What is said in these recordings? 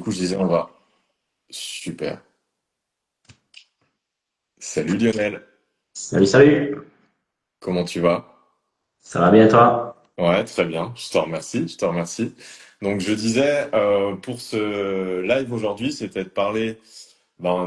coup, je disais, on va. Super. Salut Lionel, Salut, salut. comment tu vas? Ça va bien toi? Ouais, très bien, je te remercie, je te remercie. Donc je disais, pour ce live aujourd'hui, c'était de parler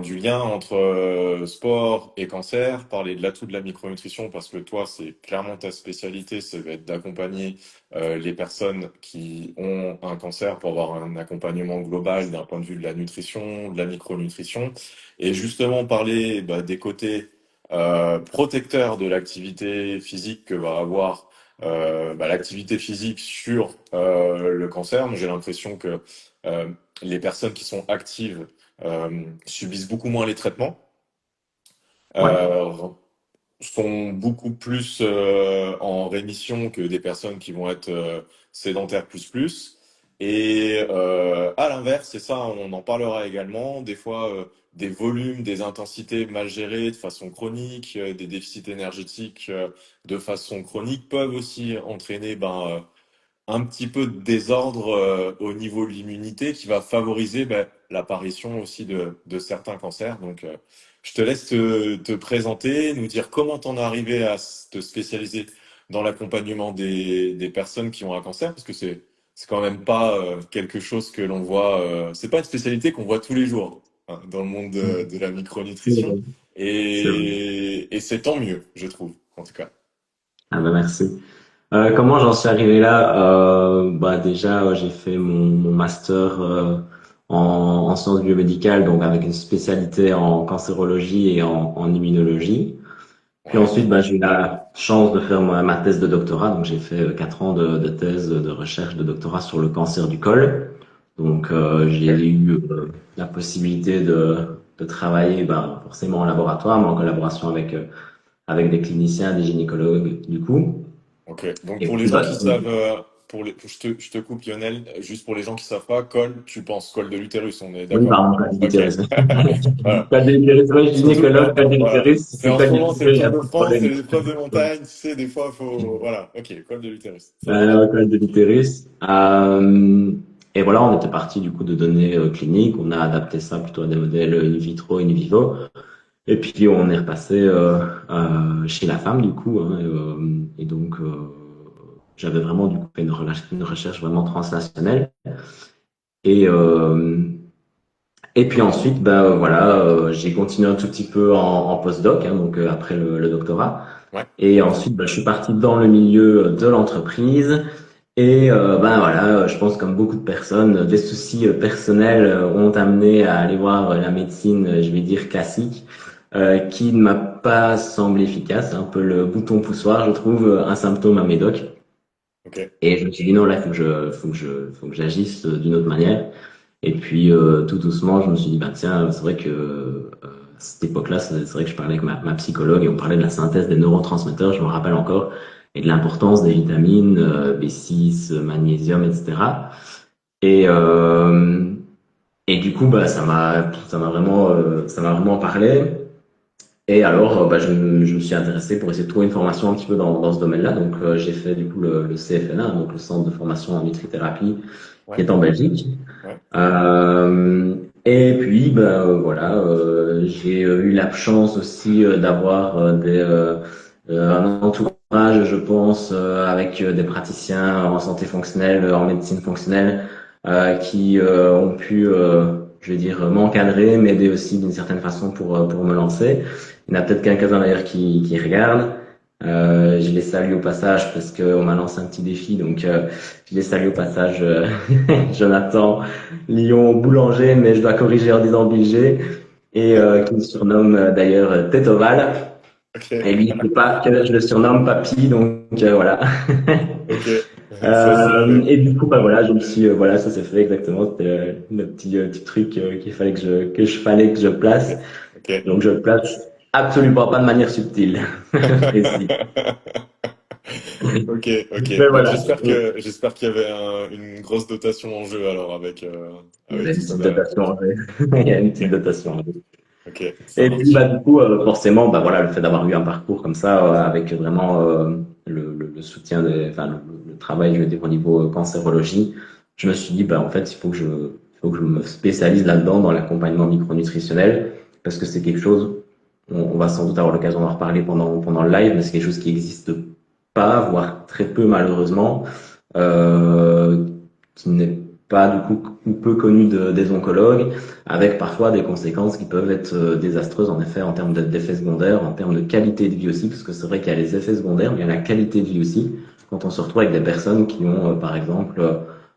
du lien entre sport et cancer, parler de l'atout de la micronutrition, parce que toi, c'est clairement ta spécialité, ça va être d'accompagner les personnes qui ont un cancer pour avoir un accompagnement global d'un point de vue de la nutrition, de la micronutrition, et justement parler des côtés protecteurs de l'activité physique que va avoir l'activité physique sur le cancer. Moi, j'ai l'impression que euh, les personnes qui sont actives subissent beaucoup moins les traitements, Ouais, euh, sont beaucoup plus en rémission que des personnes qui vont être sédentaires plus plus. Et à l'inverse, et ça on en parlera également, des fois des volumes, des intensités mal gérées de façon chronique, des déficits énergétiques de façon chronique peuvent aussi entraîner un petit peu de désordre au niveau de l'immunité qui va favoriser l'apparition aussi de certains cancers. Donc, je te laisse te présenter, nous dire comment t'en es arrivé à te spécialiser dans l'accompagnement des personnes qui ont un cancer, parce que c'est quand même pas quelque chose que l'on voit, c'est pas une spécialité qu'on voit tous les jours hein, dans le monde de la c'est micronutrition, vrai. C'est vrai. et c'est tant mieux, je trouve, en tout cas. Ah ben merci. Comment j'en suis arrivé là? Déjà, j'ai fait mon master en sciences biomédicales, donc avec une spécialité en cancérologie et en immunologie. Puis Ouais, ensuite, j'ai eu la chance de faire ma thèse de doctorat. Donc j'ai fait 4 ans de thèse de recherche de doctorat sur le cancer du col. Donc j'ai ok, eu la possibilité de travailler forcément en laboratoire, mais en collaboration avec des cliniciens, des gynécologues du coup. ok. Donc Et pour les puis gens qui savent, je te coupe Lionel, juste pour les gens qui savent pas, col, tu penses col de l'utérus, on est oui, d'accord? pardon, col de Ok. l'utérus. Voilà. Col de l'utérus, moi je Surtout, gynécologue, col de voilà. l'utérus, C'est c'est en col ce de moment, c'est le l'utérus, il n'y Tour a de pas de France, c'est problème. l'épreuve de montagne, tu sais, des fois, faut, voilà. Ok, col de l'utérus, ça marche. Col de l'utérus. Et voilà, on était parti du coup de données cliniques. On a adapté ça plutôt à des modèles in vitro, in vivo. Et puis on est repassé chez la femme du coup. Hein, et donc j'avais vraiment du coup fait une recherche vraiment translationnelle. Et et puis ensuite, voilà, j'ai continué un tout petit peu en postdoc, hein, donc après le doctorat. Ouais. Et ensuite, je suis parti dans le milieu de l'entreprise. Et voilà, je pense comme beaucoup de personnes, des soucis personnels ont amené à aller voir la médecine, je vais dire classique, qui ne m'a pas semblé efficace. Un peu le bouton poussoir, je trouve, un symptôme à médoc. Ok. Et je me suis dit non, là, faut que j'agisse d'une autre manière. Et puis tout doucement, je me suis dit bah tiens, c'est vrai que à cette époque-là, c'est vrai que je parlais avec ma psychologue et on parlait de la synthèse des neurotransmetteurs, je me rappelle encore, et de l'importance des vitamines B6, magnésium, etc. Et et du coup, ça m'a vraiment parlé. Et alors, je me suis intéressé pour essayer de trouver une formation un petit peu dans ce domaine-là. Donc, j'ai fait du coup le CFNA, donc le Centre de formation en nutrithérapie, qui Ouais. est en Belgique. Ouais. Et puis, voilà, j'ai eu la chance aussi d'avoir un entourage, je pense, avec des praticiens en santé fonctionnelle, en médecine fonctionnelle, qui ont pu, je vais dire, m'encadrer, m'aider aussi d'une certaine façon pour me lancer. Il y en a peut-être quelques-uns d'ailleurs qui regardent. Je les salue au passage parce qu'on m'a lancé un petit défi, donc je les salue au passage, Jonathan, Lyon Boulanger, mais je dois corriger en disant Bilger, et qui me surnomme d'ailleurs Tête Ovale. Et Ok. lui, il ne sait pas que je le surnomme Papy, donc voilà. Ok. Ça c'est fait. Et du coup, voilà, je me suis, voilà, ça s'est fait exactement. C'était le petit truc qu'il fallait que je place. Ok. Ok. Donc je le place absolument pas de manière subtile, précis. Ok, Mais ok. Donc voilà, j'espère qu'il y avait une grosse dotation en jeu alors il y avec a tout une ça petite derrière. dotation. Il y a une petite Ok, dotation. ok, ça Et puis marche. du coup, forcément, voilà, le fait d'avoir eu un parcours comme ça, avec vraiment le soutien enfin le travail, je veux dire, au niveau cancérologie, je me suis dit, en fait, il faut que faut que je me spécialise là-dedans dans l'accompagnement micronutritionnel parce que c'est quelque chose, on va sans doute avoir l'occasion d'en reparler pendant le live, mais c'est quelque chose qui n'existe pas, voire très peu malheureusement, euh, qui n'est pas du coup ou peu connu des oncologues, avec parfois des conséquences qui peuvent être désastreuses en effet en termes d'effets secondaires, en termes de qualité de vie aussi, parce que c'est vrai qu'il y a les effets secondaires, mais il y a la qualité de vie aussi. Quand on se retrouve avec des personnes qui ont par exemple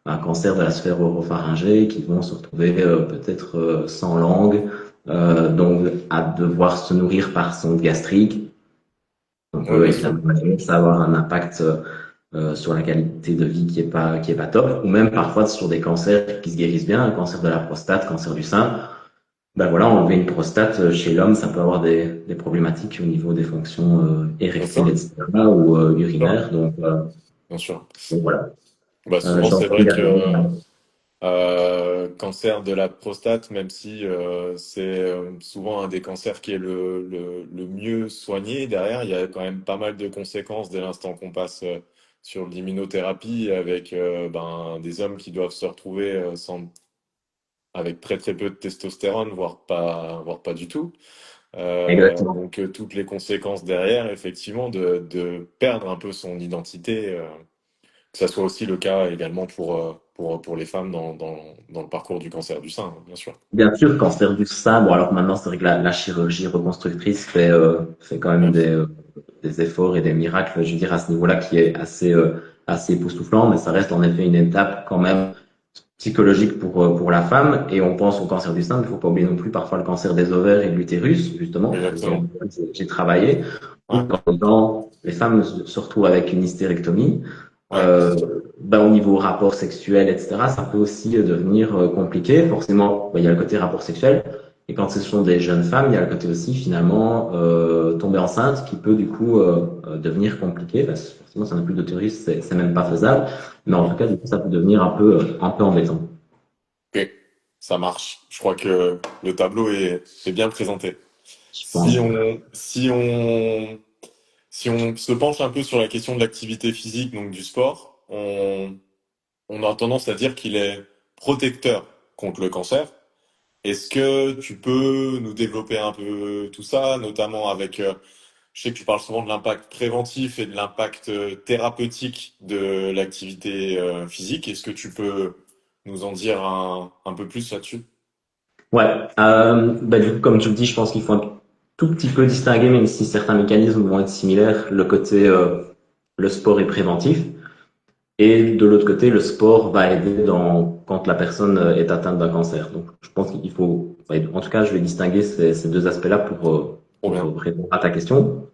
un cancer de la sphère oropharyngée, qui vont se retrouver peut-être sans langue, donc à devoir se nourrir par sonde gastrique. On Ouais, peut bien sûr. évidemment ça avoir un impact sur la qualité de vie qui est pas top, ou même parfois sur des cancers qui se guérissent bien, un cancer de la prostate, cancer du sein. Ben voilà, enlever une prostate chez l'homme, ça peut avoir des problématiques au niveau des fonctions Bien érectiles, sûr. etc., ou Bien urinaires. bien sûr. Donc voilà. Bah, souvent, J'en c'est suis vrai également. que cancer de la prostate, même si c'est souvent un des cancers qui est le mieux soigné, derrière, il y a quand même pas mal de conséquences dès l'instant qu'on passe sur l'immunothérapie avec des hommes qui doivent se retrouver avec très très peu de testostérone, voire pas du tout. Exactement. Donc toutes les conséquences derrière, effectivement, de perdre un peu son identité. Que ça soit aussi le cas également pour les femmes dans le parcours du cancer du sein, hein, bien sûr. Bien sûr, cancer du sein. Bon, alors maintenant, c'est vrai que la chirurgie reconstructrice fait quand même Ouais, des efforts et des miracles, je veux dire, à ce niveau-là, qui est assez époustouflant, mais ça reste en effet une étape quand même psychologique pour la femme. Et on pense au cancer du sein, mais il faut pas oublier non plus parfois le cancer des ovaires et de l'utérus, justement. C'est sur exactement. lequel j'ai travaillé. Où, Ouais, les femmes se retrouvent avec une hystérectomie. ouais, Au niveau rapport sexuel, etc., ça peut aussi devenir compliqué. Forcément, il y a le côté rapport sexuel. Et quand ce sont des jeunes femmes, il y a le côté aussi finalement tomber enceinte qui peut du coup devenir compliqué parce que forcément, si on n'a plus d'utérus, c'est même pas faisable. Mais en ouais. tout cas, du coup, ça peut devenir un peu embêtant. Ok, ça marche. Je crois que le tableau est bien présenté. Je Si pense. on, si on, si on se penche un peu sur la question de l'activité physique, donc du sport, on a tendance à dire qu'il est protecteur contre le cancer. Est-ce que tu peux nous développer un peu tout ça, notamment avec, je sais que tu parles souvent de l'impact préventif et de l'impact thérapeutique de l'activité physique. Est-ce que tu peux nous en dire un peu plus là-dessus? Ouais, du coup, comme tu le dis, je pense qu'il faut un tout petit peu distinguer, même si certains mécanismes vont être similaires, le côté le sport est préventif. Et de l'autre côté, le sport va aider quand la personne est atteinte d'un cancer. Donc, je pense qu'il faut, en tout cas, je vais distinguer ces deux aspects-là Trop bien. répondre à ta question.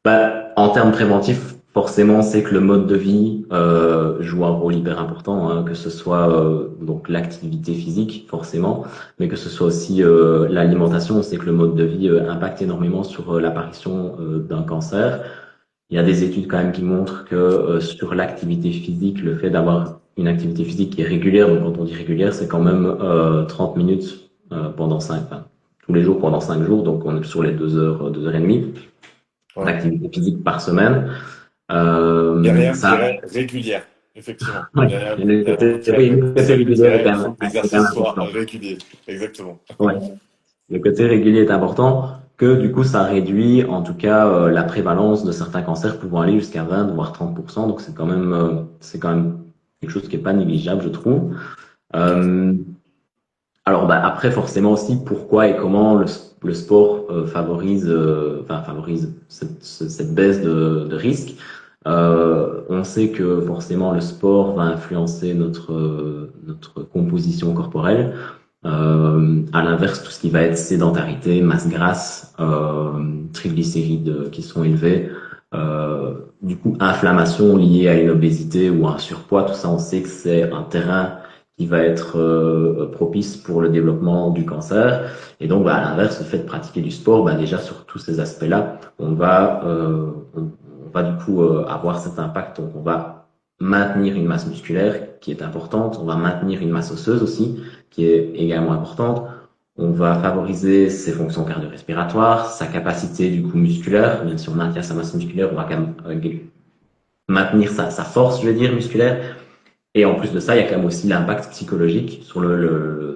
En termes préventifs, forcément, c'est que le mode de vie joue un rôle hyper important, hein, que ce soit donc l'activité physique, forcément, mais que ce soit aussi l'alimentation. On sait que le mode de vie impacte énormément sur l'apparition d'un cancer. Il y a des études quand même qui montrent que sur l'activité physique, le fait d'avoir une activité physique qui est régulière, donc quand on dit régulière, c'est quand même 30 minutes pendant tous les jours pendant 5 jours, donc on est sur les 2 heures et demie Ouais. d'activité physique par semaine. Derrière, je Ça, dirais régulière, effectivement. oui, Derrière le oui, terme, le côté je régulier dirais il faut que est quand même l'exercice soit important. régulier. Exactement. Ouais. Le côté régulier est important, que du coup ça réduit en tout cas la prévalence de certains cancers pouvant aller jusqu'à 20 voire 30%. Donc c'est quand même quelque chose qui est pas négligeable, je trouve. Ok. Euh, après forcément aussi pourquoi et comment le sport favorise cette baisse de risque. On sait que forcément le sport va influencer notre composition corporelle. À l'inverse, tout ce qui va être sédentarité, masse grasse, triglycérides qui sont élevés, du coup inflammation liée à une obésité ou à un surpoids, tout ça, on sait que c'est un terrain qui va être propice pour le développement du cancer. Et donc, à l'inverse, le fait de pratiquer du sport, déjà sur tous ces aspects-là, on va du coup avoir cet impact. Donc, on va maintenir une masse musculaire qui est importante, on va maintenir une masse osseuse aussi qui est également importante. On va favoriser ses fonctions cardio-respiratoires, sa capacité du coup musculaire, même si on maintient sa masse musculaire, on va quand même maintenir sa force, je veux dire, musculaire. Et en plus de ça, il y a quand même aussi l'impact psychologique sur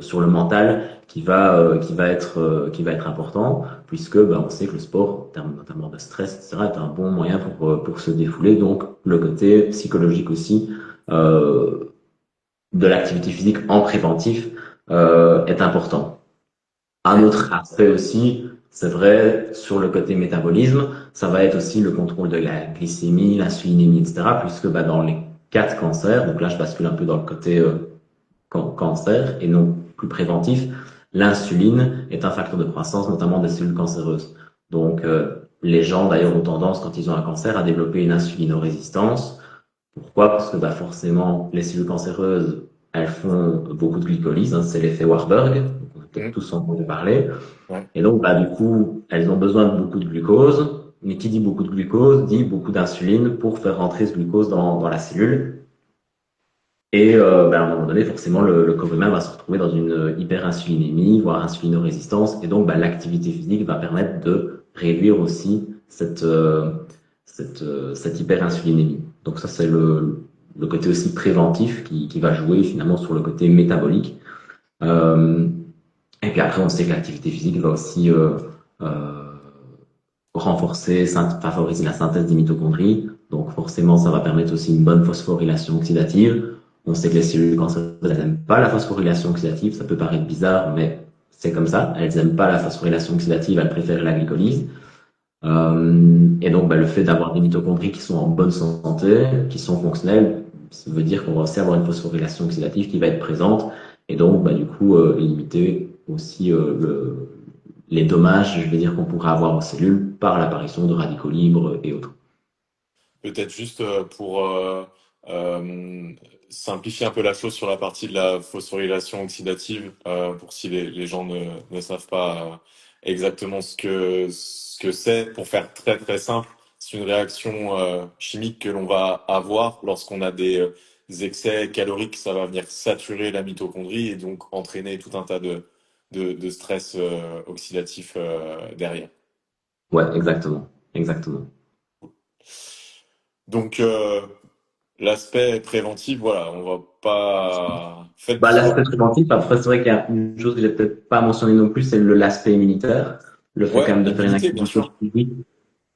sur le mental qui va être important, puisque ben, on sait que le sport, en termes notamment de stress, etc., est un bon moyen pour se défouler. Donc, le côté psychologique aussi de l'activité physique en préventif est important. Un Ok. autre aspect aussi, c'est vrai, sur le côté métabolisme, ça va être aussi le contrôle de la glycémie, l'insulinémie, etc., puisque bah, dans les quatre cancers, donc là je bascule un peu dans le côté cancer et non plus préventif, l'insuline est un facteur de croissance, notamment des cellules cancéreuses. Donc les gens d'ailleurs ont tendance, quand ils ont un cancer, à développer une insulinorésistance. Pourquoi? Parce que bah, forcément, les cellules cancéreuses, elles font beaucoup de glycolyse, hein, c'est l'effet Warburg, donc on a peut-être Mhm. tous entendu parler. Ouais. Et donc, bah, du coup, elles ont besoin de beaucoup de glucose. Mais qui dit beaucoup de glucose dit beaucoup d'insuline pour faire rentrer ce glucose dans la cellule. Et bah, à un moment donné, forcément, le corps humain va se retrouver dans une hyperinsulinémie, voire insulinorésistance. Et donc, bah, l'activité physique va permettre de réduire aussi cette hyperinsulinémie. Donc ça, c'est le côté aussi préventif qui va jouer finalement sur le côté métabolique. Euh, et puis après, on sait que l'activité physique va aussi euh, renforcer, favoriser la synthèse des mitochondries. Donc forcément, ça va permettre aussi une bonne phosphorylation oxydative. On sait que les cellules cancéreuses, elles n'aiment pas la phosphorylation oxydative. Ça peut paraître bizarre, mais c'est comme ça. Elles n'aiment pas la phosphorylation oxydative, elles préfèrent la glycolyse. Et donc, bah, le fait d'avoir des mitochondries qui sont en bonne santé, qui sont fonctionnelles, ça veut dire qu'on va aussi avoir une phosphorylation oxydative qui va être présente et donc, bah, du coup, limiter aussi les dommages, je vais dire, qu'on pourrait avoir aux cellules par l'apparition de radicaux libres et autres. Peut-être juste pour euh, simplifier un peu la chose sur la partie de la phosphorylation oxydative, pour si les gens ne savent pas exactement ce que c'est, pour faire très très simple, c'est une réaction chimique que l'on va avoir lorsqu'on a des excès caloriques, ça va venir saturer la mitochondrie et donc entraîner tout un tas de stress oxydatif derrière. Ouais, exactement. Exactement. Donc, l'aspect préventif, voilà, on va pas. Faites Bah, bien. l'aspect préventif, après, c'est vrai qu'il y a une chose que j'ai peut-être pas mentionné non plus, c'est l'aspect immunitaire. Le fait quand Ouais, même de faire une l'immunité, bien activité sûr. physique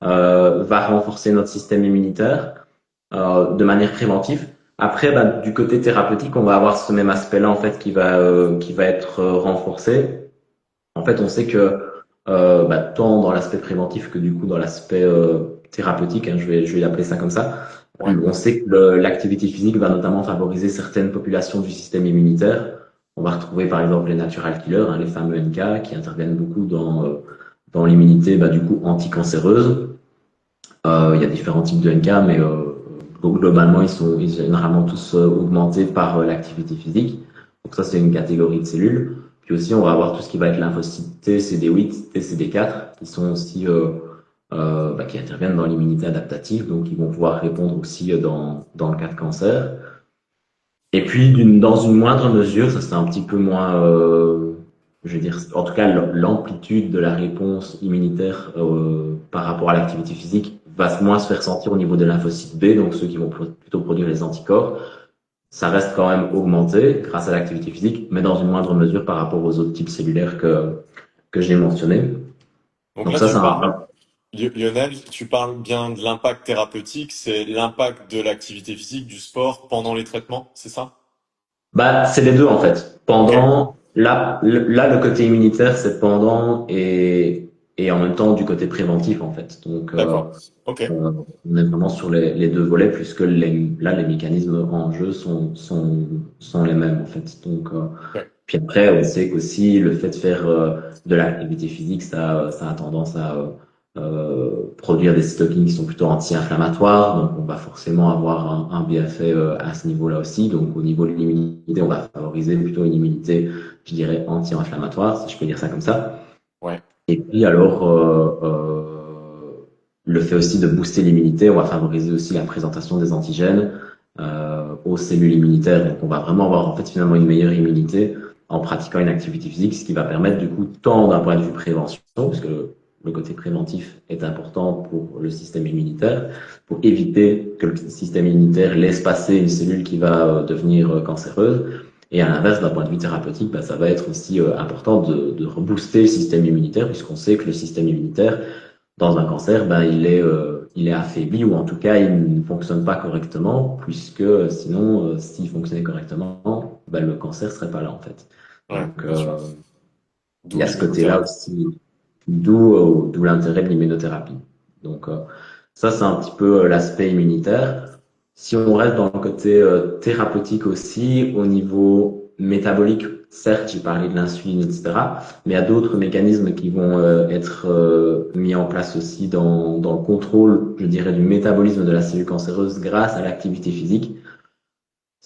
va renforcer notre système immunitaire de manière préventive. Après, bah, du côté thérapeutique, on va avoir ce même aspect-là en fait qui va être renforcé. En fait, on sait que bah, tant dans l'aspect préventif que du coup dans l'aspect thérapeutique, hein, je vais l'appeler ça comme ça, Ouais, on sait que l'activité physique va notamment favoriser certaines populations du système immunitaire. On va retrouver par exemple les natural killers, hein, les fameux NK, qui interviennent beaucoup dans l'immunité bah, du coup anticancéreuse. Il y a différents types de NK, mais globalement, ils sont généralement tous augmentés par l'activité physique. Donc ça, c'est une catégorie de cellules. Puis aussi, on va avoir tout ce qui va être lymphocytes T, CD8, T, CD4, qui sont aussi bah, qui interviennent dans l'immunité adaptative, donc ils vont pouvoir répondre aussi dans le cas de cancer. Et puis, dans une moindre mesure, ça c'est un petit peu moins, je veux dire, en tout cas, l'amplitude de la réponse immunitaire par rapport à l'activité physique va moins se faire sentir au niveau des lymphocytes B, donc ceux qui vont plutôt produire les anticorps. Ça reste quand même augmenté grâce à l'activité physique, mais dans une moindre mesure par rapport aux autres types cellulaires que j'ai mentionnés. donc Donc là, ça, c'est tu un, parles, Lionel, tu parles bien de l'impact thérapeutique, c'est l'impact de l'activité physique, du sport pendant les traitements, c'est ça? bah, c'est les deux en fait. Ok, Pendant, là, le côté immunitaire, c'est pendant et en même temps du côté préventif en fait. Donc, d'accord. Ok, on est vraiment sur les deux volets puisque là, les mécanismes en jeu sont les mêmes en fait. Donc, ok, puis après, on sait qu'aussi le fait de faire de l'activité physique, ça a tendance à produire des cytokines qui sont plutôt anti-inflammatoires. Donc, on va forcément avoir un bienfait à ce niveau-là aussi. Donc, au niveau de l'immunité, on va favoriser plutôt une immunité, je dirais, anti-inflammatoire, si je peux dire ça comme ça. ouais. Et puis alors, le fait aussi de booster l'immunité, on va favoriser aussi la présentation des antigènes aux cellules immunitaires. Donc on va vraiment avoir en fait finalement une meilleure immunité en pratiquant une activité physique, ce qui va permettre du coup tant d'un point de vue prévention, puisque le côté préventif est important pour le système immunitaire, pour éviter que le système immunitaire laisse passer une cellule qui va devenir cancéreuse. Et à l'inverse, d'un point de vue thérapeutique, bah, ça va être aussi important de rebooster le système immunitaire, puisqu'on sait que le système immunitaire, dans un cancer, ben, il est affaibli ou en tout cas, il ne fonctionne pas correctement, puisque sinon, s'il fonctionnait correctement, ben, le cancer serait pas là en fait. Ouais, Donc, bien sûr. il D'où y a ce côté-là l'immunothérapie. aussi, d'où l'intérêt de l'immunothérapie. Donc, ça, c'est un petit peu l'aspect immunitaire. Si on reste dans le côté thérapeutique aussi, au niveau métabolique, certes, j'ai parlé de l'insuline, etc., mais il y a d'autres mécanismes qui vont être mis en place aussi dans le contrôle, je dirais, du métabolisme de la cellule cancéreuse grâce à l'activité physique.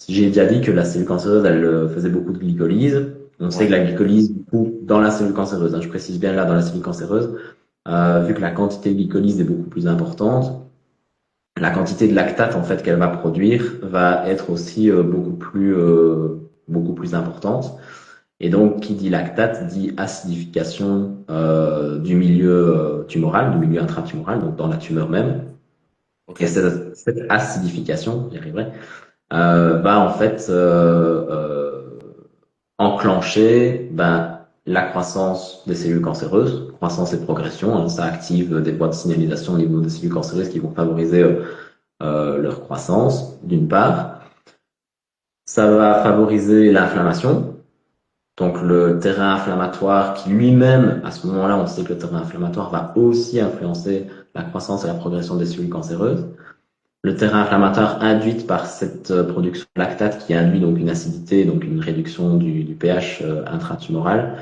J'ai déjà dit que la cellule cancéreuse, elle faisait beaucoup de glycolyse. On sait que Ouais. la glycolyse, du coup, dans la cellule cancéreuse, hein, je précise bien là, dans la cellule cancéreuse, vu que la quantité de glycolyse est beaucoup plus importante, la quantité de lactate en fait qu'elle va produire va être aussi beaucoup plus importante. Et donc, qui dit lactate dit acidification du milieu tumoral, du milieu intratumoral, donc dans la tumeur même. Ok. Et cette acidification, j'y arriverai, va en fait enclencher la croissance des cellules cancéreuses, croissance et progression. Hein, ça active des voies de signalisation au niveau des cellules cancéreuses qui vont favoriser leur croissance, d'une part. Ça va favoriser l'inflammation, donc le terrain inflammatoire qui lui-même, à ce moment-là, on sait que le terrain inflammatoire va aussi influencer la croissance et la progression des cellules cancéreuses. Le terrain inflammatoire induit par cette production de lactate qui induit donc une acidité, donc une réduction du pH intratumoral,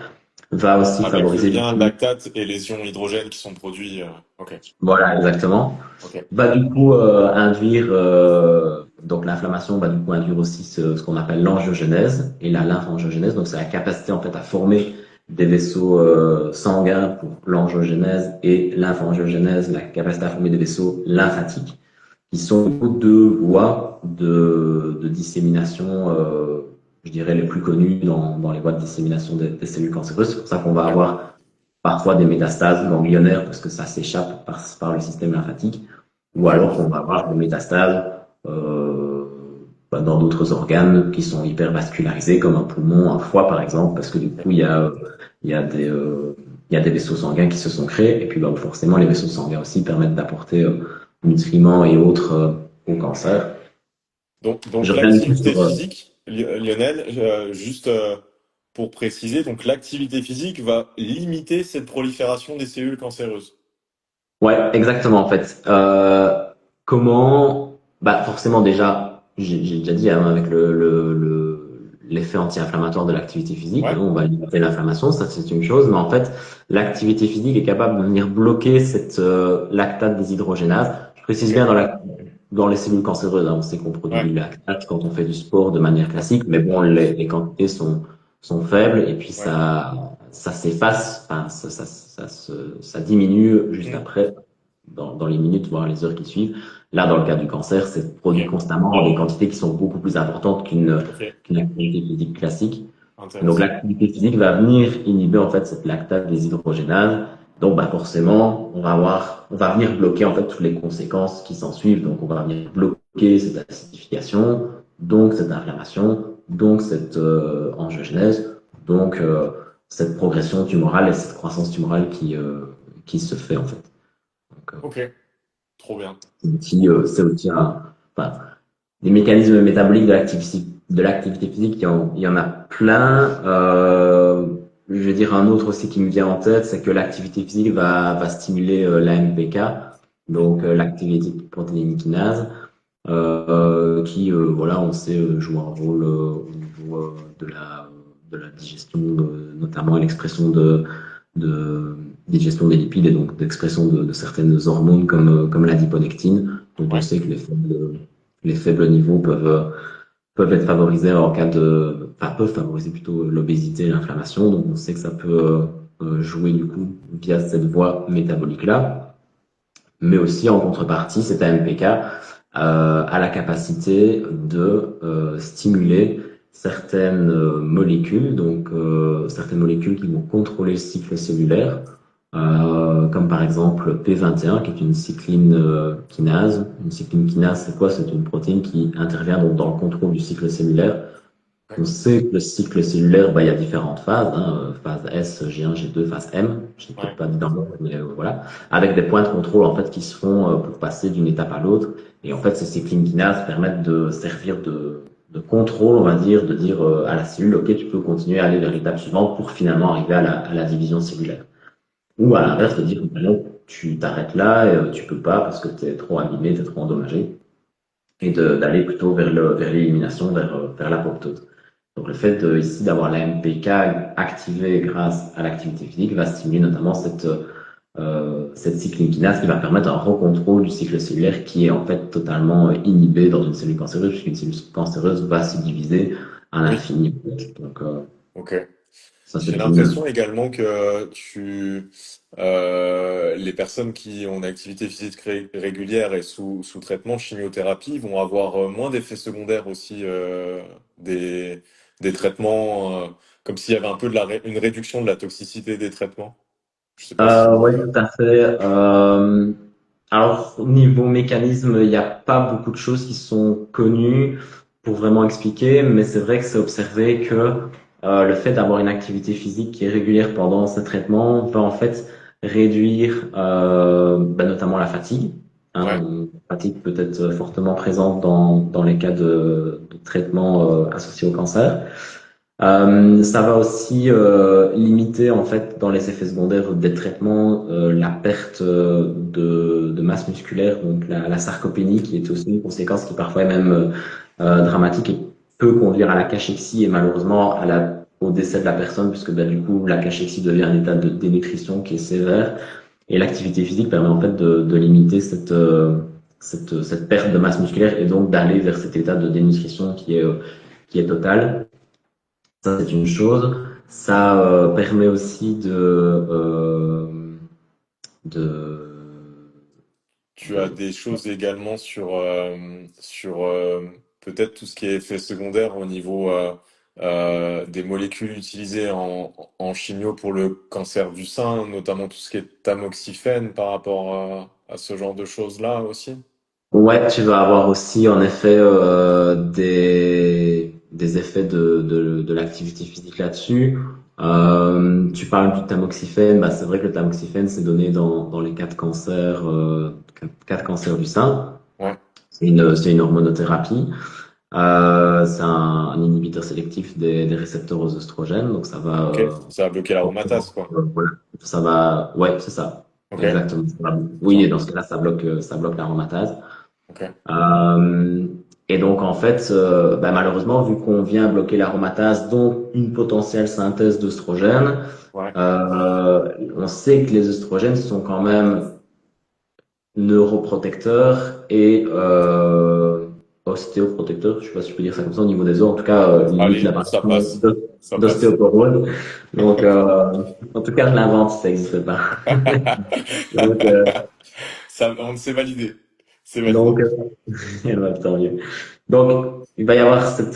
va aussi Avec le favoriser du lien coup, lactate et les ions hydrogènes qui sont produits. Ok. voilà exactement, Ok. va du coup induire donc l'inflammation va du coup induire aussi ce qu'on appelle l'angiogénèse et la lymphangiogenèse, donc c'est la capacité en fait à former des vaisseaux sanguins pour l'angiogénèse et lymphangiogénèse, la capacité à former des vaisseaux lymphatiques qui sont deux voies de dissémination, je dirais, les plus connues dans les voies de dissémination des cellules cancéreuses. C'est pour ça qu'on va Ouais. avoir parfois des métastases ganglionnaires parce que ça s'échappe par le système lymphatique, ou Ok. alors qu'on va avoir des métastases euh, dans d'autres organes qui sont hypervascularisés, comme un poumon, un foie par exemple, parce que du coup, il y a il y a des vaisseaux sanguins qui se sont créés, et puis forcément, les vaisseaux sanguins aussi permettent d'apporter nutriments et autres au cancer. Donc Je reviens du coup l'activité sur... physique, Lionel, juste pour préciser, donc l'activité physique va limiter cette prolifération des cellules cancéreuses. Ouais, exactement en fait. Comment... Bah forcément déjà, j'ai déjà dit hein, avec l'effet anti-inflammatoire de l'activité physique, hein, Ouais. on va limiter l'inflammation, ça c'est une chose, mais en fait l'activité physique est capable de venir bloquer cette lactate déshydrogénase. Je précise bien Ok. dans les cellules cancéreuses, hein, on sait qu'on produit Ouais. du lactate quand on fait du sport de manière classique, mais bon, les quantités sont faibles et puis Ouais. ça s'efface, enfin, ça diminue juste Hmm. après, dans les minutes, voire les heures qui suivent. Là, dans le cas du cancer, c'est Ok. produit constamment en des quantités qui sont beaucoup plus importantes Ok. qu'une activité physique classique. Donc, Intéressant. l'activité physique va venir inhiber, en fait, cette lactate déshydrogénase. Donc, bah, forcément, on va venir bloquer, en fait, toutes les conséquences qui s'en suivent. Donc, on va venir bloquer cette acidification, donc cette inflammation, donc cette angiogénèse, donc cette progression tumorale et cette croissance tumorale qui se fait, en fait. Donc, Ok. Trop bien. c'est aussi enfin, des mécanismes métaboliques de l'activité physique, il y en a plein. Je vais dire un autre aussi qui me vient en tête, c'est que l'activité physique va stimuler l'AMPK, Hmm. donc l'activité protéine kinase, qui, voilà, on sait, joue un rôle au niveau de la digestion, notamment l'expression de digestion des lipides et donc d'expression de certaines hormones comme l'adiponectine, dont on Ouais. sait que les faibles niveaux peuvent être favorisés en cas de, enfin, peuvent favoriser plutôt l'obésité et l'inflammation. Donc, on sait que ça peut jouer du coup via cette voie métabolique-là. Mais aussi en contrepartie, cet AMPK a la capacité de stimuler certaines molécules, donc certaines molécules qui vont contrôler le cycle cellulaire. comme par exemple P21, qui est une cycline kinase. Une cycline kinase, c'est quoi? C'est une protéine qui intervient donc dans le contrôle du cycle cellulaire. On Ouais. sait que le cycle cellulaire, bah, il y a différentes phases, hein, phase S, G1, G2, phase M. Je n'ai peut-être Ouais. pas dit dans l'ordre, mais voilà, avec des points de contrôle en fait qui se font pour passer d'une étape à l'autre. Et en fait, ces cyclines kinases permettent de servir de contrôle, on va dire, de dire à la cellule, ok, tu peux continuer à aller vers l'étape suivante pour finalement arriver à la division cellulaire. Ou à l'inverse, de dire, bah non, tu t'arrêtes là, et, tu peux pas parce que tu es trop abîmé, tu es trop endommagé, et d'aller plutôt vers l'élimination, vers l'apoptose. Donc le fait ici d'avoir la MPK activée grâce à l'activité physique va stimuler notamment cette cycline kinase qui va permettre un recontrôle du cycle cellulaire qui est en fait totalement inhibé dans une cellule cancéreuse, puisqu'une cellule cancéreuse va se diviser à Oui. l'infini. Donc Ok. ça J'ai c'est une... l'impression également que les personnes qui ont une activité physique régulière et sous traitement de chimiothérapie vont avoir moins d'effets secondaires aussi des traitements, comme s'il y avait un peu une réduction de la toxicité des traitements. Je sais pas Oui, si. tout à fait. Alors, au niveau mécanisme, il n'y a pas beaucoup de choses qui sont connues pour vraiment expliquer, mais c'est vrai que c'est observé que le fait d'avoir une activité physique qui est régulière pendant ce traitement va en fait réduire notamment la fatigue. Hein, Ouais, la fatigue peut être fortement présente dans les cas de traitement associés au cancer. Ça va aussi limiter en fait dans les effets secondaires des traitements la perte de masse musculaire, donc la sarcopénie qui est aussi une conséquence qui parfois est même dramatique et peut conduire à la cachexie et malheureusement au décès de la personne puisque bah, du coup la cachexie devient un état de dénutrition qui est sévère et l'activité physique permet en fait de limiter cette perte de masse musculaire et donc d'aller vers cet état de dénutrition qui est total. Ça, c'est une chose. Ça permet aussi de... tu as des choses également sur peut-être tout ce qui est effet secondaire au niveau des molécules utilisées en chimio pour le cancer du sein, notamment tout ce qui est tamoxifène par rapport à ce genre de choses-là aussi. Ouais, tu vas avoir aussi en effet des effets de l'activité physique là-dessus. Tu parles du tamoxifène, bah, c'est vrai que le tamoxifène c'est donné dans les quatre cancers du sein. Ouais, C'est une hormonothérapie. C'est un inhibiteur sélectif des récepteurs aux oestrogènes, donc ça va ok. Ça a bloqué l'aromatase, quoi. voilà. Ça va, ouais, c'est ça, Ok, exactement. Oui, et d'accord. dans ce cas-là, ça bloque l'aromatase. Ok, Euh, et donc en fait, bah, malheureusement, vu qu'on vient bloquer l'aromatase, donc une potentielle synthèse d'œstrogènes, ouais. on sait que les œstrogènes sont quand même neuroprotecteur et ostéoprotecteur, je sais pas si je peux dire ça comme ça au niveau des os, en tout cas limite Allez, ça l'apparition passe. Ça passe. d'ostéoporose. Donc en tout cas je l'invente si ça n'existe pas. Donc, Ça, on s'est validé. C'est validé. donc tant mieux. Donc il va y avoir donc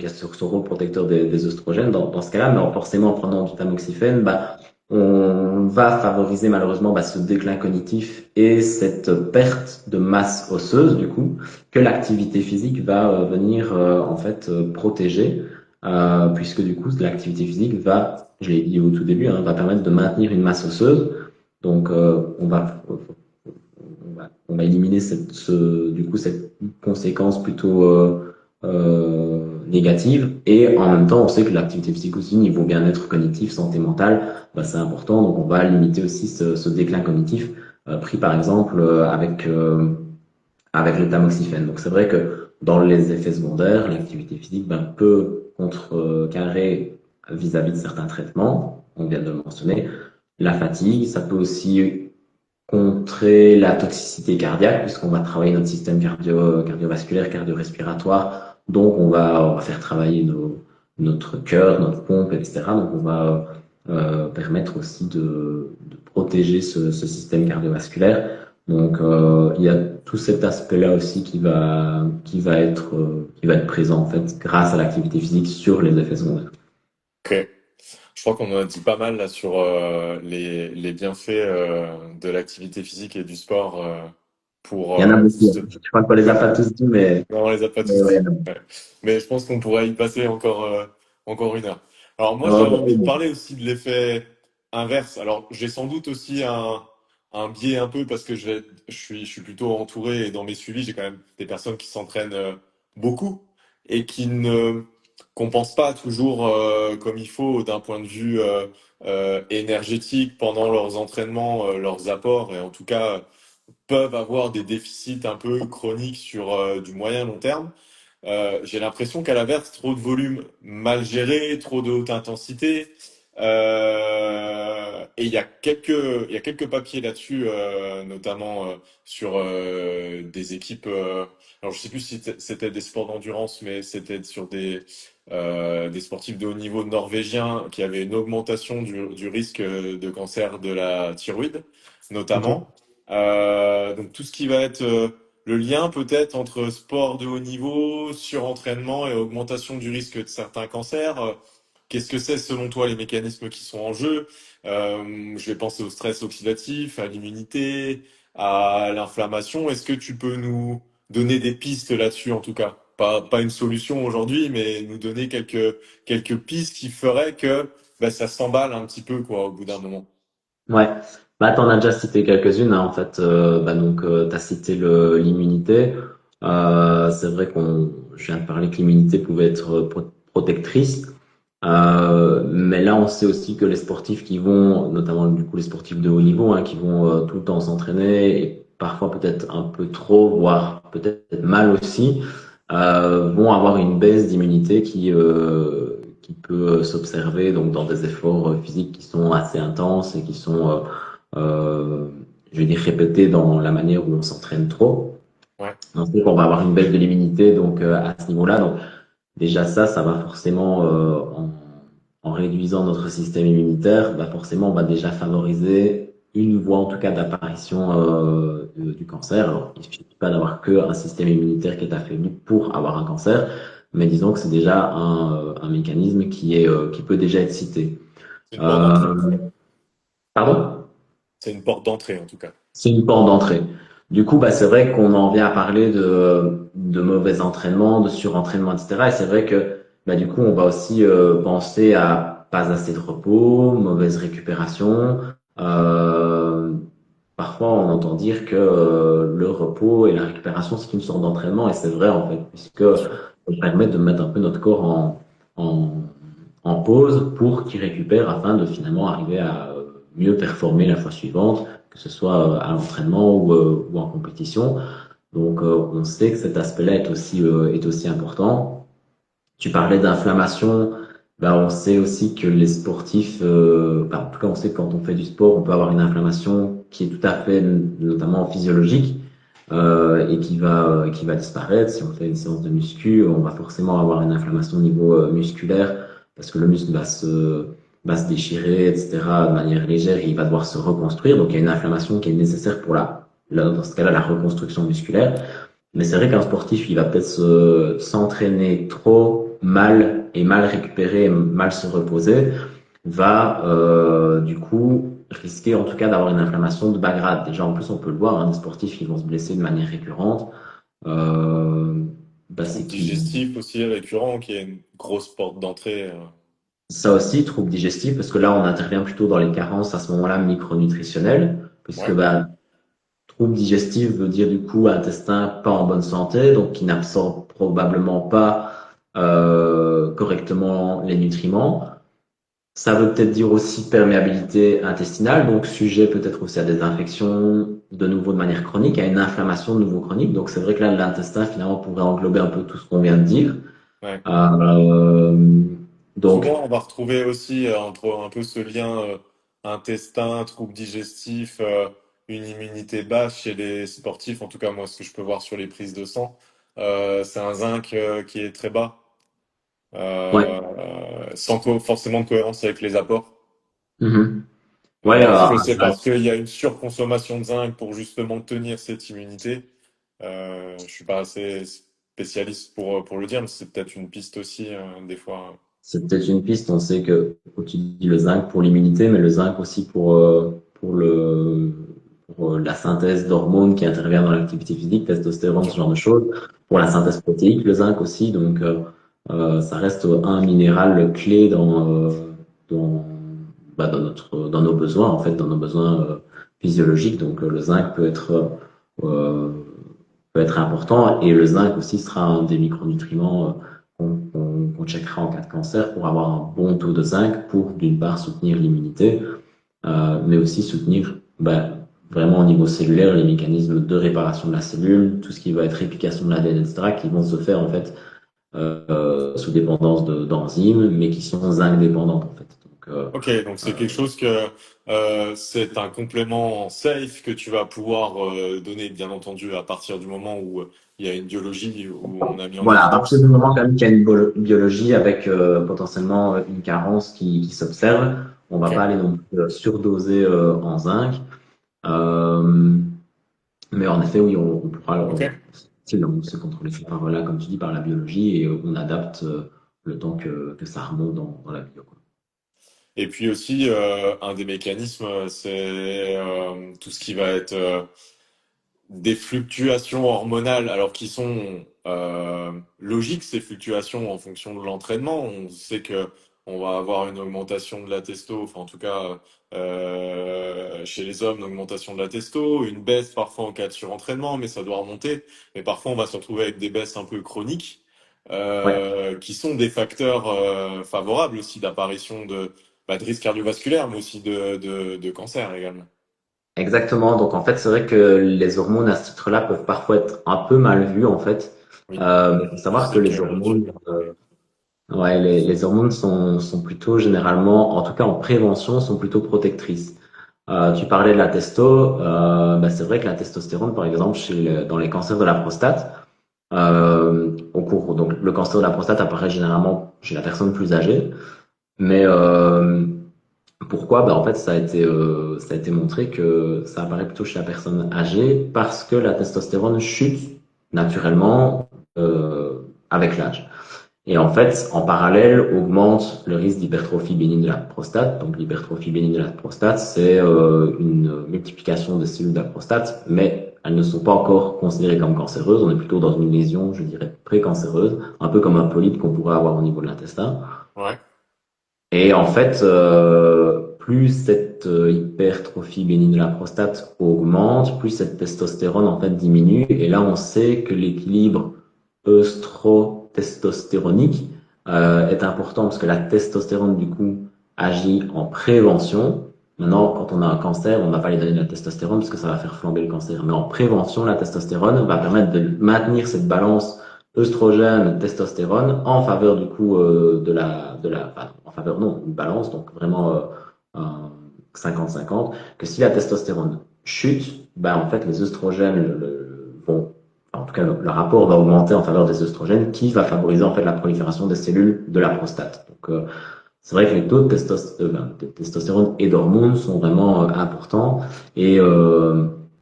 il y a ce rôle protecteur des œstrogènes dans ce cas-là, mais forcément en prenant du tamoxifène, bah, on va favoriser malheureusement bah, ce déclin cognitif et cette perte de masse osseuse du coup que l'activité physique va venir en fait protéger puisque du coup l'activité physique va, je l'ai dit au tout début, hein, va permettre de maintenir une masse osseuse. Donc on va éliminer du coup cette conséquence plutôt négative. Et en même temps, on sait que l'activité physique aussi, niveau bien-être cognitif, santé mentale, bah, c'est important. Donc on va limiter aussi ce déclin cognitif pris par exemple avec le tamoxifène. Donc c'est vrai que dans les effets secondaires, l'activité physique ben, peut contrecarrer vis-à-vis de certains traitements, on vient de le mentionner. La fatigue, ça peut aussi contrer la toxicité cardiaque, puisqu'on va travailler notre système cardiovasculaire, cardio-respiratoire. Donc, on va faire travailler notre cœur, notre pompe, etc. Donc, on va permettre aussi de protéger ce système cardiovasculaire. Donc, il y a tout cet aspect-là aussi qui va être présent, en fait, grâce à l'activité physique sur les effets secondaires. Ok. Je crois qu'on en a dit pas mal là sur les bienfaits de l'activité physique et du sport pour Il y en a beaucoup, juste. hein. Je crois qu'on les a pas tous dit, Non, on les a pas mais tous ouais, il y dit. en a Ouais. Mais je pense qu'on pourrait y passer encore une heure. Alors moi, beaucoup. j'avais envie de parler aussi de l'effet inverse. Alors j'ai sans doute aussi un biais un peu parce que je suis plutôt entouré et dans mes suivis, j'ai quand même des personnes qui s'entraînent beaucoup et qui ne compensent pas toujours comme il faut d'un point de vue énergétique pendant leurs entraînements, leurs apports et en tout cas peuvent avoir des déficits un peu chroniques sur du moyen long terme. J'ai l'impression qu'à l'inverse, trop de volume mal géré, trop de haute intensité. Et il y a quelques papiers là-dessus, notamment sur des équipes. Alors, je sais plus si c'était des sports d'endurance, mais c'était sur des sportifs de haut niveau norvégiens qui avaient une augmentation du risque de cancer de la thyroïde, Ok. notamment. Donc tout ce qui va être le lien peut-être entre sport de haut niveau, surentraînement et augmentation du risque de certains cancers. Qu'est-ce que c'est selon toi les mécanismes qui sont en jeu? Je vais penser au stress oxydatif, à l'immunité, à l'inflammation. Est-ce que tu peux nous donner des pistes là-dessus en tout cas? Pas une solution aujourd'hui, mais nous donner quelques pistes qui feraient que bah, ça s'emballe un petit peu quoi au bout d'un moment. Ouais, bah t'en as déjà cité quelques-unes, hein, en fait. T'as cité l'immunité. C'est vrai je viens de parler que l'immunité pouvait être protectrice. Mais là, on sait aussi que les sportifs qui vont, notamment du coup les sportifs de haut niveau, hein, qui vont tout le temps s'entraîner et parfois peut-être un peu trop, voire peut-être mal aussi, vont avoir une baisse d'immunité qui peut s'observer donc dans des efforts physiques qui sont assez intenses et qui sont, euh, je vais dire, répétés dans la manière où on s'entraîne trop. Ouais, On sait qu'on va avoir une baisse de l'immunité donc à ce niveau-là. Donc déjà ça va forcément en réduisant notre système immunitaire, bah forcément on va déjà favoriser une voie en tout cas d'apparition du cancer. Alors il suffit pas d'avoir que un système immunitaire qui est affaibli pour avoir un cancer, mais disons que c'est déjà un mécanisme qui peut déjà être cité. c'est une porte d'entrée. Euh, Pardon? C'est une porte d'entrée en tout cas. C'est une porte d'entrée. Du coup, bah, c'est vrai qu'on en vient à parler de mauvais entraînement, de surentraînement, etc. Et c'est vrai que bah, du coup, on va aussi penser à pas assez de repos, mauvaise récupération. Euh, Parfois, on entend dire que le repos et la récupération, c'est une sorte d'entraînement. Et c'est vrai, en fait, puisque Bien sûr. ça permet de mettre un peu notre corps en, en pause pour qu'il récupère afin de finalement arriver à mieux performer la fois suivante, que ce soit à l'entraînement ou en compétition. Donc, on sait que cet aspect-là est aussi important. Tu parlais d'inflammation. Ben, on sait aussi que les sportifs, en tout cas, on sait que quand on fait du sport, on peut avoir une inflammation qui est tout à fait, notamment physiologique, et qui va disparaître. Si on fait une séance de muscu, on va forcément avoir une inflammation au niveau musculaire, parce que le muscle va se déchirer, etc., de manière légère, et il va devoir se reconstruire. Donc, il y a une inflammation qui est nécessaire pour dans ce cas-là, la reconstruction musculaire. Mais c'est vrai qu'un sportif, il va peut-être s'entraîner trop mal et mal récupérer, mal se reposer, va du coup risquer en tout cas d'avoir une inflammation de bas grade. Déjà, en plus, on peut le voir, hein, des sportifs qui vont se blesser de manière récurrente. Euh, c'est Trouble qui digestif aussi récurrent, qui est une grosse porte d'entrée. Ça aussi, troubles digestifs, parce que là, on intervient plutôt dans les carences à ce moment-là micronutritionnelles, puisque Ouais, bah, trouble digestif veut dire du coup intestin pas en bonne santé, donc qui n'absorbe probablement pas correctement les nutriments. Ça veut peut-être dire aussi perméabilité intestinale, donc sujet peut-être aussi à des infections de nouveau de manière chronique, à une inflammation de nouveau chronique. Donc c'est vrai que là, l'intestin finalement pourrait englober un peu tout ce qu'on vient de dire. ouais. Euh, donc, Souvent, on va retrouver aussi entre un peu ce lien intestin, trouble digestif, une immunité basse chez les sportifs. En tout cas, moi, ce que je peux voir sur les prises de sang, c'est un zinc qui est très bas, ouais. sans forcément de cohérence avec les apports. Mhm. Ouais, Est-ce que c'est ça, parce qu'il y a une surconsommation de zinc pour justement tenir cette immunité? Je suis pas assez spécialiste pour le dire, mais c'est peut-être une piste aussi, des fois. c'est peut-être une piste. On sait que tu dis le zinc pour l'immunité, mais le zinc aussi pour la synthèse d'hormones qui interviennent dans l'activité physique, testostérone, ce Sûr. genre de choses. Pour Ouais. la synthèse protéique, le zinc aussi. Donc, ça reste un minéral clé dans, dans nos besoins, en fait, dans nos besoins physiologiques. Donc, le zinc euh, peut être important. Et le zinc aussi sera un des micronutriments qu'on checkera en cas de cancer pour avoir un bon taux de zinc pour, d'une part, soutenir l'immunité, mais aussi soutenir vraiment au niveau cellulaire les mécanismes de réparation de la cellule, tout ce qui va être réplication de l'ADN, etc., qui vont se faire en fait sous dépendance d'enzymes, mais qui sont zinc dépendantes en fait. Donc, Ok, donc c'est quelque chose que c'est un complément safe que tu vas pouvoir donner, bien entendu, à partir du moment où il y a une biologie où on a mis en voilà, à partir du évidence. moment quand même qu'il y a une biologie avec potentiellement une carence qui s'observe, on va Ok, pas aller non plus surdoser en zinc. Euh, mais en effet, oui, on pourra ok. on se contrôler ça par là, comme tu dis, par la biologie et on adapte le temps que ça remonte dans la bio, quoi. Et puis aussi, un des mécanismes, c'est tout ce qui va être des fluctuations hormonales, alors qui sont logiques, ces fluctuations en fonction de l'entraînement. On sait que on va avoir une augmentation de la testo, enfin en tout cas chez les hommes, une augmentation de la testo, une baisse parfois en cas de surentraînement, mais ça doit remonter. Mais parfois on va se retrouver avec des baisses un peu chroniques, Ouais, qui sont des facteurs favorables aussi d'apparition de risques cardiovasculaires, mais aussi de cancer également. exactement. Donc en fait, c'est vrai que les hormones à ce titre-là peuvent parfois être un peu mal vues en fait. Oui, Mais faut je savoir que sais les que hormones, ouais, les hormones sont plutôt généralement, en tout cas en prévention, sont plutôt protectrices. Tu parlais de la testo, c'est vrai que la testostérone, par exemple, dans les cancers de la prostate, donc le cancer de la prostate apparaît généralement chez la personne plus âgée, mais pourquoi? En fait, ça a été montré que ça apparaît plutôt chez la personne âgée parce que la testostérone chute naturellement avec l'âge. Et en fait, en parallèle, augmente le risque d'hypertrophie bénigne de la prostate. Donc, l'hypertrophie bénigne de la prostate, c'est une multiplication des cellules de la prostate, mais elles ne sont pas encore considérées comme cancéreuses. On est plutôt dans une lésion, je dirais, précancéreuse, un peu comme un polype qu'on pourrait avoir au niveau de l'intestin. ouais. Et en fait, plus cette hypertrophie bénigne de la prostate augmente, plus cette testostérone en fait diminue. Et là, on sait que l'équilibre œstrotestostéronique est important parce que la testostérone du coup agit en prévention. Maintenant, quand on a un cancer, on ne va pas lui donner de la testostérone parce que ça va faire flamber le cancer. Mais en prévention, la testostérone va permettre de maintenir cette balance œstrogène, testostérone en faveur du coup enfin, en faveur non, une balance, donc vraiment un 50-50, que si la testostérone chute, en fait les œstrogènes vont, en tout cas le rapport va augmenter en faveur des œstrogènes qui va favoriser en fait la prolifération des cellules de la prostate. Donc c'est vrai que les taux de testostérone et d'hormones sont vraiment importants et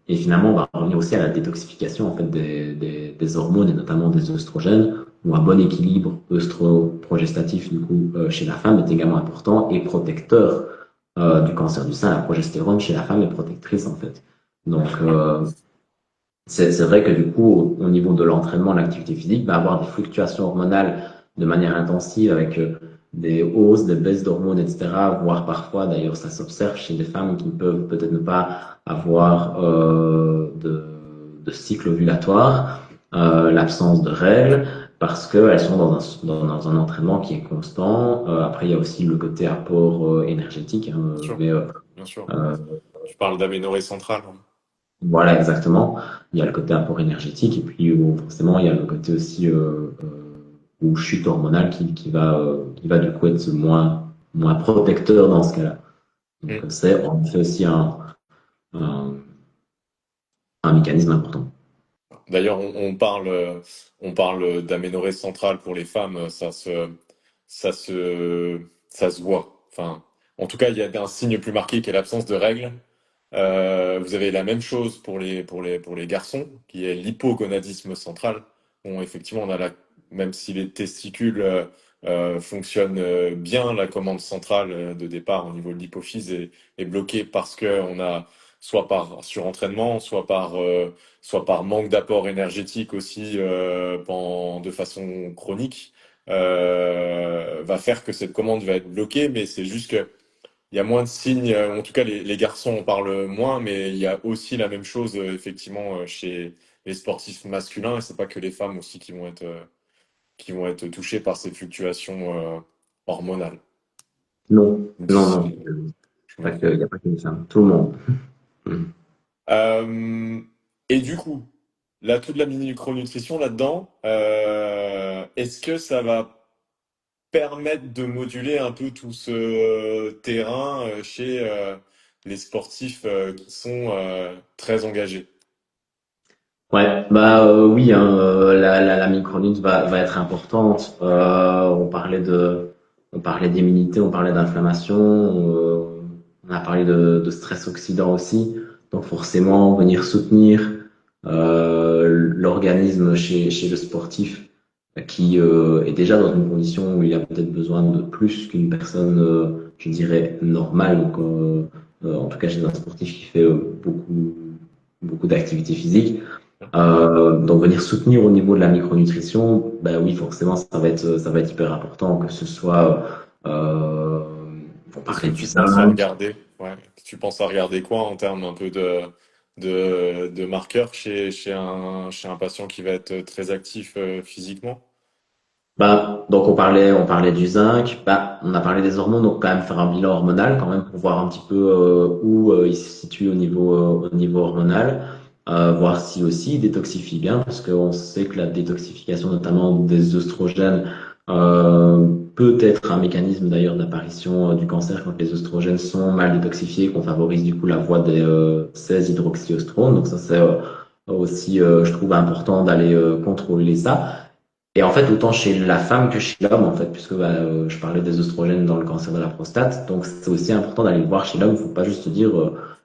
et finalement, on revient aussi à la détoxification en fait des hormones et notamment des œstrogènes, où un bon équilibre œstro-progestatif du coup chez la femme est également important et protecteur du cancer du sein. La progestérone chez la femme est protectrice en fait. Donc Ouais. c'est vrai que du coup, au niveau de l'entraînement, l'activité physique, avoir des fluctuations hormonales de manière intensive avec des hausses, des baisses d'hormones, etc., voire parfois, d'ailleurs, ça s'observe chez des femmes qui ne peuvent peut-être ne pas avoir de cycle ovulatoire, l'absence de règles, parce qu'elles sont dans un entraînement qui est constant. Après, il y a aussi le côté apport énergétique, hein, Bien sûr, mais bien sûr. euh, Tu parles d'aménorrhée centrale. voilà, exactement. Il y a le côté apport énergétique et puis forcément il y a le côté aussi ou chute hormonale qui va du coup être moins protecteur dans ce cas-là. Donc Mm. c'est en fait aussi un, un mécanisme important. D'ailleurs, on parle d'aménorrhée centrale pour les femmes. Ça se voit. Enfin, en tout cas, il y a un signe plus marqué qui est l'absence de règles. Vous avez la même chose pour les garçons, qui est l'hypogonadisme central. Bon, effectivement, même si les testicules fonctionne bien, la commande centrale de départ au niveau de l'hypophyse est bloquée parce que on a soit par surentraînement, soit par manque d'apport énergétique aussi de façon chronique, va faire que cette commande va être bloquée, mais c'est juste que il y a moins de signes, en tout cas les garçons en parlent moins, mais il y a aussi la même chose effectivement chez les sportifs masculins, et c'est pas que les femmes aussi qui vont être touchées par ces fluctuations hormonales. Non, non, non. Ouais. Il n'y a pas que ça. Tout le monde. Mm. Euh, et du coup, là, toute la micronutrition là-dedans, est-ce que ça va permettre de moduler un peu tout ce terrain chez les sportifs qui sont très engagés? Ouais, oui, hein, la micronutre va être importante. On parlait d'immunité, on parlait d'inflammation, on a parlé de stress oxydant aussi. Donc forcément, venir soutenir l'organisme chez le sportif qui est déjà dans une condition où il a peut-être besoin de plus qu'une personne, je dirais, normale. Donc, en tout cas, chez un sportif qui fait beaucoup d'activités physiques. Donc venir soutenir au niveau de la micronutrition, ben oui, forcément, ça va être hyper important, que ce soit, on Qu'est-ce que parlait du tu penses à zinc. regarder? Ouais. Tu penses à regarder quoi en termes un peu de marqueurs chez un patient qui va être très actif physiquement? Donc on parlait du zinc, on a parlé des hormones, donc quand même faire un bilan hormonal quand même pour voir un petit peu où il se situe au niveau hormonal, voir si aussi il détoxifie bien, parce qu'on sait que la détoxification notamment des œstrogènes peut être un mécanisme d'ailleurs d'apparition du cancer quand les œstrogènes sont mal détoxifiés, qu'on favorise du coup la voie des 16-hydroxyœstrones. Donc ça c'est aussi, je trouve important d'aller contrôler ça. Et en fait, autant chez la femme que chez l'homme, en fait, puisque je parlais des œstrogènes dans le cancer de la prostate, donc c'est aussi important d'aller le voir chez l'homme. Il ne faut pas juste dire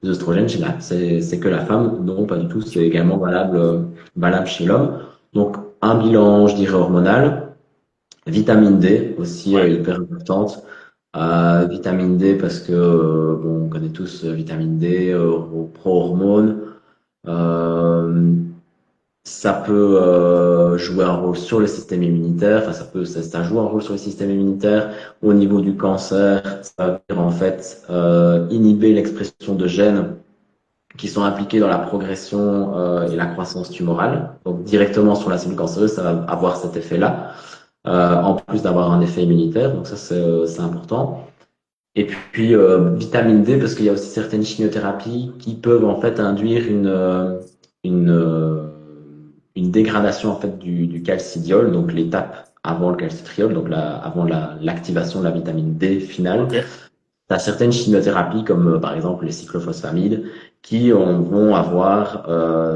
les œstrogènes, c'est que la femme. Non, pas du tout. C'est également valable chez l'homme. Donc un bilan, je dirais hormonal, vitamine D aussi Ouais. hyper importante. Vitamine D parce que bon, on connaît tous vitamine D, pro-hormones. Euh, Ça peut jouer un rôle sur le système immunitaire, enfin ça joue un rôle sur le système immunitaire. Au niveau du cancer, ça va venir en fait inhiber l'expression de gènes qui sont impliqués dans la progression et la croissance tumorale. Donc directement sur la cellule cancéreuse, ça va avoir cet effet-là, en plus d'avoir un effet immunitaire. Donc ça c'est important. Et puis vitamine D parce qu'il y a aussi certaines chimiothérapies qui peuvent en fait induire une, euh, une dégradation en fait du calcidiol, donc l'étape avant le calcitriol, donc avant l'activation de la vitamine D finale. Ok. Tu as certaines chimiothérapies comme par exemple les cyclophosphamide qui vont avoir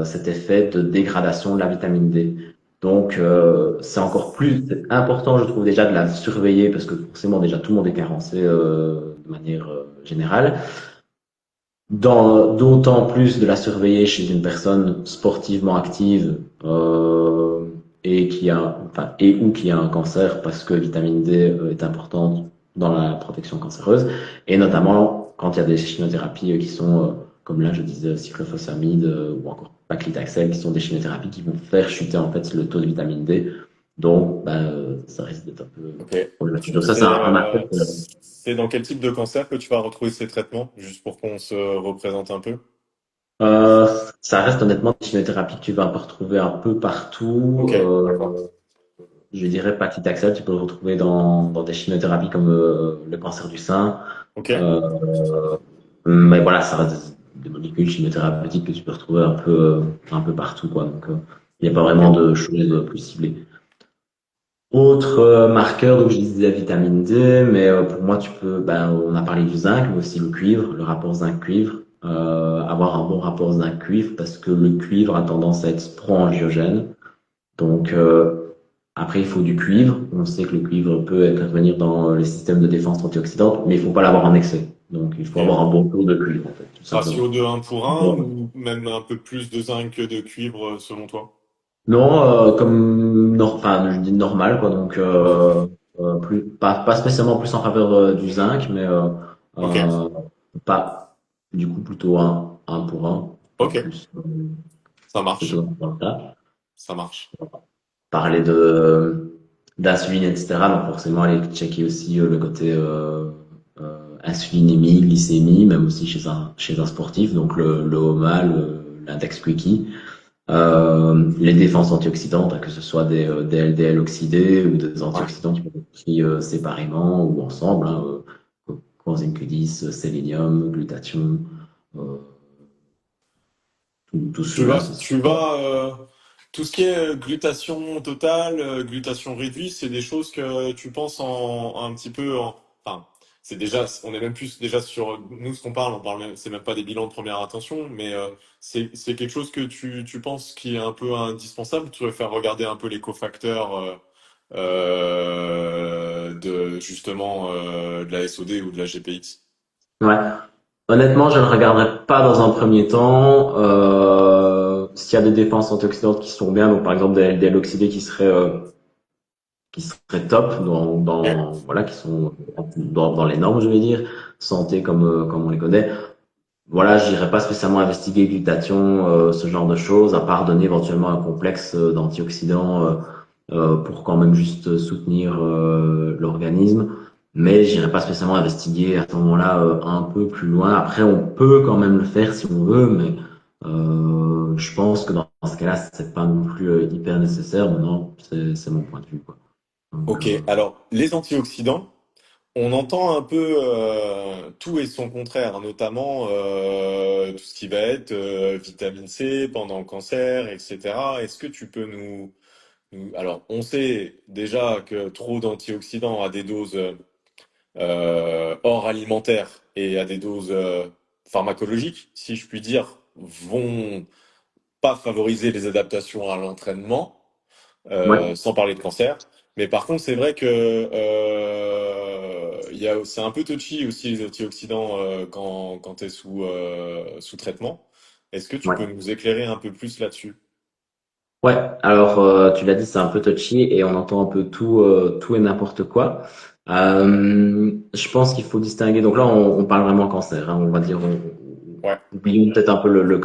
cet effet de dégradation de la vitamine D. Donc c'est encore plus important, je trouve déjà de la surveiller parce que forcément déjà tout le monde est carencé de manière générale. D'autant plus de la surveiller chez une personne sportivement active et qui a un cancer parce que vitamine D est importante dans la protection cancéreuse et notamment quand il y a des chimiothérapies qui sont comme là je disais cyclophosphamide ou encore paclitaxel qui sont des chimiothérapies qui vont faire chuter en fait le taux de vitamine D. Donc ça risque d'être un peu Ok. problématique. Donc ça c'est un marqueur. C'est dans quel type de cancer que tu vas retrouver ces traitements, juste pour qu'on se représente un peu? Euh, Ça reste honnêtement des chimiothérapies que tu vas un peu retrouver un peu partout. Ok, d'accord. Je dirais paclitaxel, tu peux le retrouver dans des chimiothérapies comme le cancer du sein. Ok. Euh, mais voilà, ça reste des molécules chimiothérapeutiques que tu peux retrouver un peu partout, quoi. Donc, il n'y a pas Ok. vraiment de choses plus ciblées. Autre marqueur, donc je disais vitamine D, mais pour moi, on a parlé du zinc, mais aussi le cuivre, le rapport zinc-cuivre. Avoir un bon rapport zinc-cuivre parce que le cuivre a tendance à être pro-angiogène. Donc, après, il faut du cuivre. On sait que le cuivre peut intervenir dans les systèmes de défense antioxydante, mais il faut pas l'avoir en excès. Donc, il faut avoir Ok. un bon taux de cuivre, en fait, tout simplement. Ratio de 1 pour 1 Bon. ou même un peu plus de zinc que de cuivre selon toi? Non, enfin, je dis normal, quoi. Donc, Ouais. pas spécialement plus en faveur du zinc, mais Ok, euh, pas du coup plutôt un pour un, pas ok, plus. ça Plutôt marche, dans le cas. ça marche. Parler de d'insuline, etc. Donc forcément aller checker aussi le côté insulinémie, glycémie, même aussi chez un sportif, donc le HOMA, l'index Quickie. Les défenses antioxydantes, que ce soit des LDL oxydés ou des Ouais. antioxydants qui peuvent être pris séparément ou ensemble, coenzyme Q10, sélénium, glutathion, euh, tout cela, Tu vas, tout ce qui est glutation totale, glutation réduite, c'est des choses que tu penses un petit peu enfin, c'est déjà, on est même plus déjà sur, nous, ce qu'on parle, c'est même pas des bilans de première intention, mais c'est quelque chose que tu penses qui est un peu indispensable. Tu veux faire regarder un peu les cofacteurs, de, justement, de la SOD ou de la GPX. ouais. Honnêtement, je ne regarderai pas dans un premier temps. S'il y a des défenses antioxydantes qui sont bien, donc par exemple des LDL oxydés qui seraient top Ok. voilà, qui sont dans les normes, je vais dire, santé comme on les connaît. Voilà, j'irai pas spécialement investiguer glutathion, ce genre de choses, à part donner éventuellement un complexe d'antioxydants pour quand même juste soutenir l'organisme. Mais j'irai pas spécialement investiguer à ce moment-là un peu plus loin. Après, on peut quand même le faire si on veut, mais je pense que dans ce cas-là, c'est pas non plus hyper nécessaire. Maintenant, c'est mon point de vue, quoi. Donc, Ok, alors les antioxydants, on entend un peu tout et son contraire, notamment tout ce qui va être vitamine C pendant le cancer, etc. Est-ce que tu peux Alors, on sait déjà que trop d'antioxydants à des doses hors alimentaires et à des doses pharmacologiques, si je puis dire, vont pas favoriser les adaptations à l'entraînement ouais, sans parler de cancer. Mais par contre, c'est vrai que c'est un peu touchy aussi les antioxydants quand tu es sous traitement. Est-ce que tu peux ouais. nous éclairer un peu plus là-dessus? Ouais, alors tu l'as dit, c'est un peu touchy et on entend un peu tout et n'importe quoi. Je pense qu'il faut distinguer. Donc là, on parle vraiment cancer, hein, on va dire. Ouais, Oublions peut-être un peu le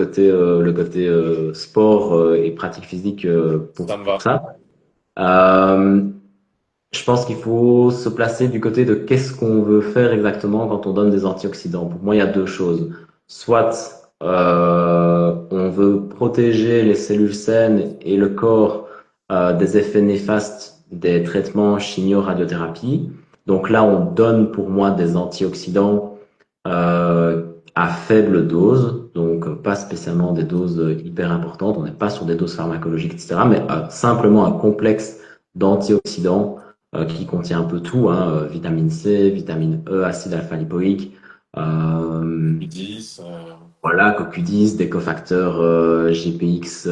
côté sport et pratique physique ça me pour va. ça. Euh, je pense qu'il faut se placer du côté de qu'est-ce qu'on veut faire exactement quand on donne des antioxydants. Pour moi, il y a deux choses. Soit on veut protéger les cellules saines et le corps des effets néfastes des traitements chimio-radiothérapie. Donc là, on donne pour moi des antioxydants à faible dose, donc pas spécialement des doses hyper importantes. On n'est pas sur des doses pharmacologiques, etc., mais simplement un complexe d'antioxydants qui contient un peu tout, hein, vitamine C, vitamine E, acide alpha-lipoïque, Tu dis, voilà, CoQ10, des cofacteurs GPX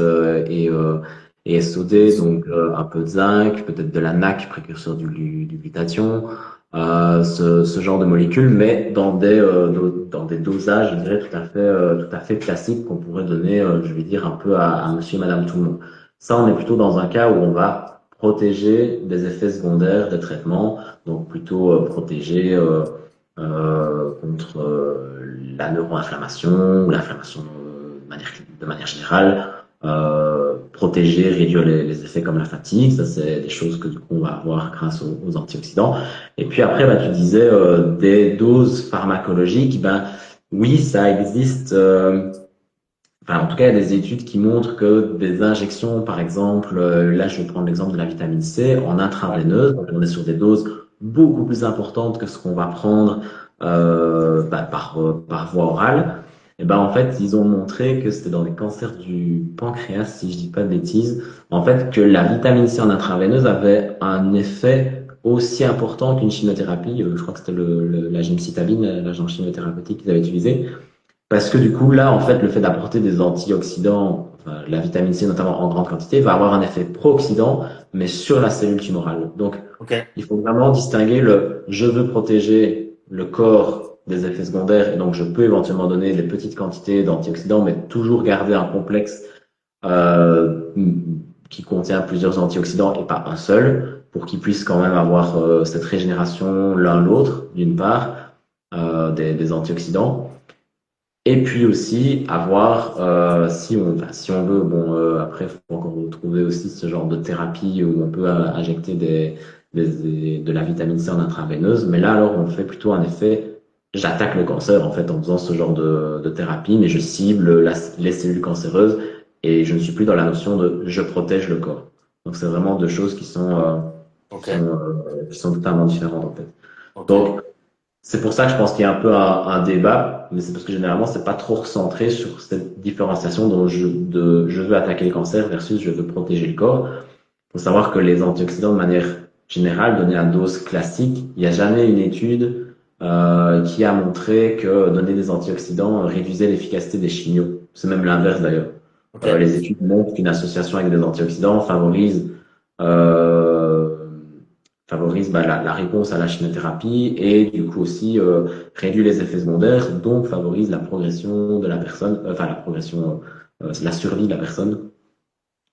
et SOD, donc un peu de zinc, peut-être de la NAC, précurseur du glutathion, ce genre de molécules, mais dans des dosages, je dirais, tout à fait classiques qu'on pourrait donner, je vais dire, un peu à monsieur et madame tout le monde. Ça, on est plutôt dans un cas où on va protéger des effets secondaires des traitements, donc plutôt protéger contre la neuroinflammation ou l'inflammation de manière générale, protéger, réduire les effets comme la fatigue, ça c'est des choses que du coup on va avoir grâce aux antioxydants. Et puis après, bah, tu disais des doses pharmacologiques, ben oui, ça existe. Enfin, en tout cas, il y a des études qui montrent que des injections, par exemple, là, je vais prendre l'exemple de la vitamine C en ouais. intraveineuse, donc on est sur des doses beaucoup plus importantes que ce qu'on va prendre par voie orale. Et ben, en fait, ils ont montré que c'était dans les cancers du pancréas, si je dis pas de bêtises, en fait, que la vitamine C en intraveineuse avait un effet aussi important qu'une chimiothérapie. Je crois que c'était la gemcitabine, l'agent chimiothérapeutique qu'ils avaient utilisé. Parce que du coup, là, en fait, le fait d'apporter des antioxydants, enfin, la vitamine C notamment en grande quantité, va avoir un effet pro-oxydant, mais sur la cellule tumorale. Donc, Ok, il faut vraiment distinguer le je veux protéger le corps des effets secondaires, et donc je peux éventuellement donner des petites quantités d'antioxydants, mais toujours garder un complexe euh, qui contient plusieurs antioxydants et pas un seul. pour qu'ils puissent quand même avoir cette régénération l'un l'autre, d'une part, des antioxydants. Et puis aussi avoir, si on veut, bon, après, il faut encore trouver aussi ce genre de thérapie où on peut injecter de la vitamine C en intraveineuse. Mais là, alors, on fait plutôt un effet, j'attaque le cancer, en fait, en faisant ce genre de thérapie, mais je cible les cellules cancéreuses et je ne suis plus dans la notion de je protège le corps. Donc, c'est vraiment deux choses Ok, qui sont totalement différentes, en fait. ok, Donc, c'est pour ça que je pense qu'il y a un peu un débat, mais c'est parce que généralement, c'est pas trop recentré sur cette différenciation dont je veux attaquer le cancer versus je veux protéger le corps. Il faut savoir que les antioxydants, de manière générale, donnés à dose classique, il n'y a jamais une étude qui a montré que donner des antioxydants réduisait l'efficacité des chimios. C'est même l'inverse d'ailleurs. ok, Les études montrent qu'une association avec des antioxydants euh, favorise la réponse à la chimiothérapie et du coup aussi réduit les effets secondaires, donc favorise la progression de la personne, enfin la progression, la survie de la personne.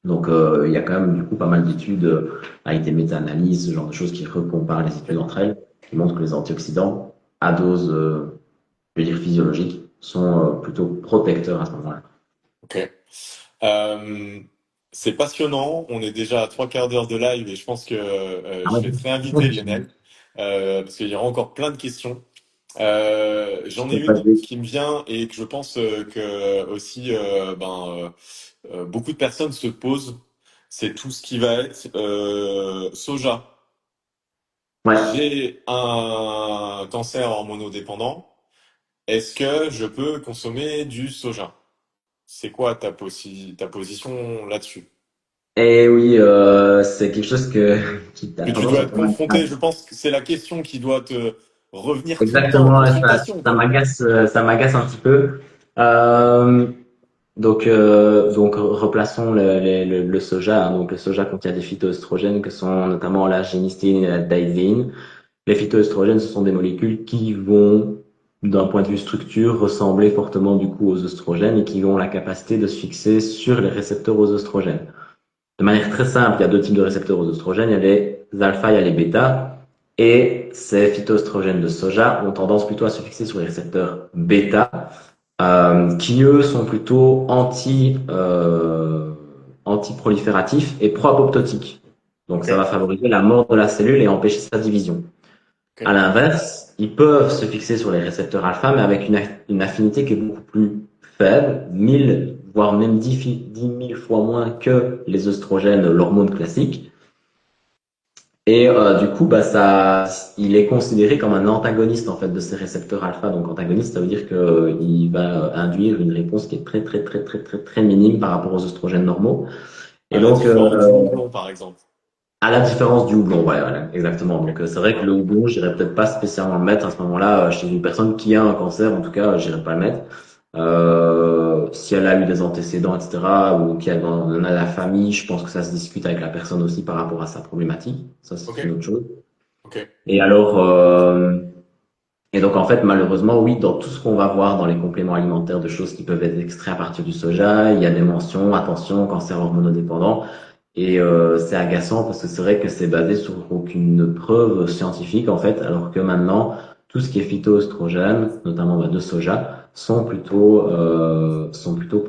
Donc il y a quand même du coup pas mal d'études avec des méta-analyses, ce genre de choses qui recomparent les études entre elles, qui montrent que les antioxydants à dose, je veux dire physiologique, sont plutôt protecteurs à ce moment-là. ok. Euh, c'est passionnant. On est déjà à trois quarts d'heure de live et je pense que Ah je ouais. vais te réinviter, Lionel, parce qu'il y aura encore plein de questions. Je J'en ai peux pas une dire. qui me vient et que je pense que aussi beaucoup de personnes se posent. C'est tout ce qui va être soja. Ouais. J'ai un cancer hormonodépendant. Est-ce que je peux consommer du soja? C'est quoi ta position là-dessus? Et oui, c'est quelque chose qui Que a tu dois tendance à être pas mal. confronté. Je pense que c'est la question qui doit te revenir tout le temps en Exactement, ouais, consultation, quoi. ça m'agace un petit peu. Euh, donc replaçons le soja. Hein. Donc le soja contient des phytoestrogènes que sont notamment la génistine et la daïséine. Les phytoestrogènes, ce sont des molécules qui vont, d'un point de vue structure, ressembler fortement du coup aux oestrogènes et qui ont la capacité de se fixer sur les récepteurs aux oestrogènes. De manière très simple, il y a deux types de récepteurs aux oestrogènes. Il y a les alpha, il y a les bêta. Et ces phytoestrogènes de soja ont tendance plutôt à se fixer sur les récepteurs bêta, qui eux sont plutôt anti-prolifératifs et pro-apoptotiques. Donc Ok, ça va favoriser la mort de la cellule et empêcher sa division. À ok, l'inverse, ils peuvent se fixer sur les récepteurs alpha, mais avec une affinité qui est beaucoup plus faible, 1000, voire même 10 000 fois moins que les œstrogènes, l'hormone classique. Et du coup, il est considéré comme un antagoniste en fait de ces récepteurs alpha. Donc antagoniste, ça veut dire qu'il va induire une réponse qui est très très très très très très minime par rapport aux œstrogènes normaux. Et à la donc différence du houblon, par exemple. à la différence du houblon, ouais, voilà, exactement. Ok, Donc c'est vrai que voilà. le houblon, j'irais peut-être pas spécialement le mettre à ce moment-là chez une personne qui a un cancer. En tout cas, j'irais pas le mettre. Si elle a eu des antécédents, etc., ou qu'elle en a la famille, je pense que ça se discute avec la personne aussi par rapport à sa problématique. Ça, Ok, c'est une autre chose. ok. Et alors, et donc en fait, malheureusement, oui, dans tout ce qu'on va voir dans les compléments alimentaires de choses qui peuvent être extraits à partir du soja, il y a des mentions, attention, cancer hormonodépendant. Et c'est agaçant parce que c'est vrai que c'est basé sur aucune preuve scientifique en fait, alors que maintenant, tout ce qui est phytoestrogène, notamment de soja, sont plutôt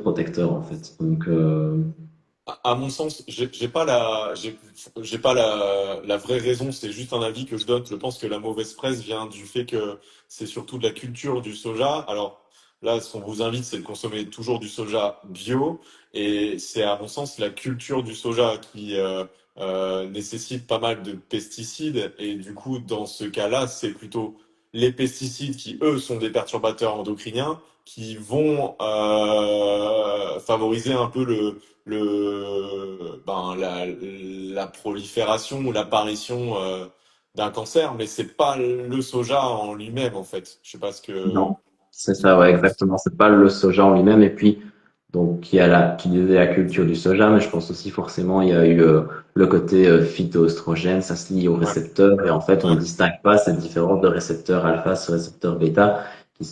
protecteurs en fait. Donc, À mon sens, j'ai pas la vraie raison. C'est juste un avis que je donne. Je pense que la mauvaise presse vient du fait que c'est surtout de la culture du soja. Alors là, ce qu'on vous invite, c'est de consommer toujours du soja bio. Et c'est à mon sens la culture du soja qui nécessite pas mal de pesticides. Et du coup, dans ce cas-là, c'est plutôt les pesticides qui, eux, sont des perturbateurs endocriniens qui vont favoriser un peu la prolifération ou l'apparition d'un cancer, mais c'est pas le soja en lui-même en fait. Je sais pas ce que non, c'est ce que ça, t'en ouais, penses. exactement. C'est pas le soja en lui-même. Et puis, donc, tu disais la culture du soja, mais je pense aussi forcément, il y a eu le côté phytoestrogène, ça se lie aux Ouais, récepteurs. Et en fait, on ouais, distingue pas cette différence de récepteurs alpha sur récepteurs bêta qui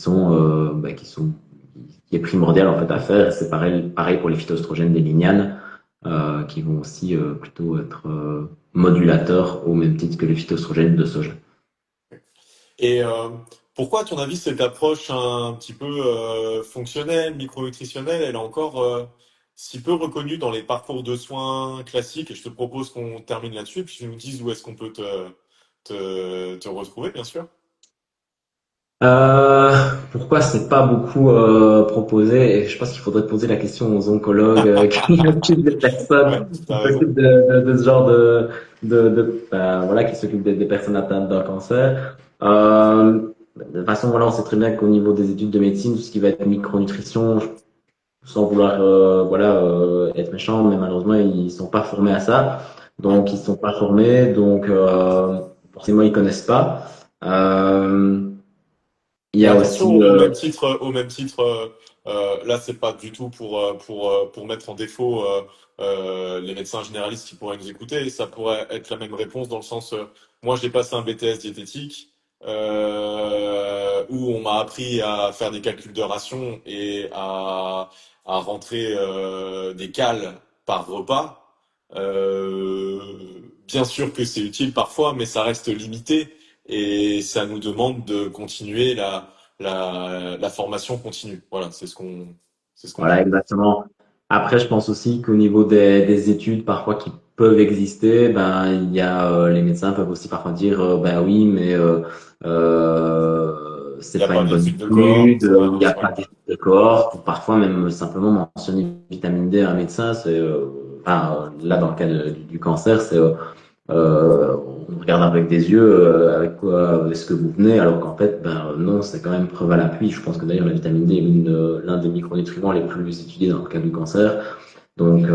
est primordial en fait à faire. Et c'est pareil pour les phytoestrogènes des lignanes, qui vont aussi plutôt être modulateur au même titre que les phytoestrogènes de soja. Et pourquoi, à ton avis, cette approche un petit peu fonctionnelle, micronutritionnelle, elle est encore si peu reconnue dans les parcours de soins classiques? Et je te propose qu'on termine là-dessus, puis tu nous dises où est-ce qu'on peut te retrouver, bien sûr. Euh, Pourquoi c'est pas beaucoup proposé? Et je pense qu'il faudrait poser la question aux oncologues qui s'occupent des Ouais, personnes, qui t'as raison. s'occupent de ce genre voilà, qui s'occupent des personnes atteintes d'un cancer. De toute façon, voilà, on sait très bien qu'au niveau des études de médecine, tout ce qui va être micronutrition, sans vouloir être méchant, mais malheureusement ils sont pas formés à ça, Ouais. donc ils sont pas formés, donc forcément ils connaissent pas. Euh, il y Mais a attention, aussi au même titre, là, c'est pas du tout pour mettre en défaut les médecins généralistes qui pourraient nous écouter. Ça pourrait être la même réponse dans le sens, moi, j'ai passé un BTS diététique où on m'a appris à faire des calculs de ration et à rentrer des cales par repas. Bien sûr que c'est utile parfois, mais ça reste limité. Et ça nous demande de continuer la formation continue. Voilà, c'est ce qu'on voilà dit. exactement. Après, je pense aussi qu'au niveau des études parfois qui peuvent exister, ben il y a les médecins peuvent aussi parfois dire ben oui, mais Il n'y c'est a pas pas une bonne d'études de étude, cohorte. il n'y a Ouais. pas d'étude de cohorte, ou parfois même simplement mentionner vitamine D à un médecin, c'est là dans le cas du cancer, c'est on regarde avec des yeux avec quoi est-ce que vous venez, alors qu'en fait, ben non, c'est quand même preuve à l'appui. Je pense que d'ailleurs la vitamine D est l'un des micronutriments les plus étudiés dans le cas du cancer. Donc,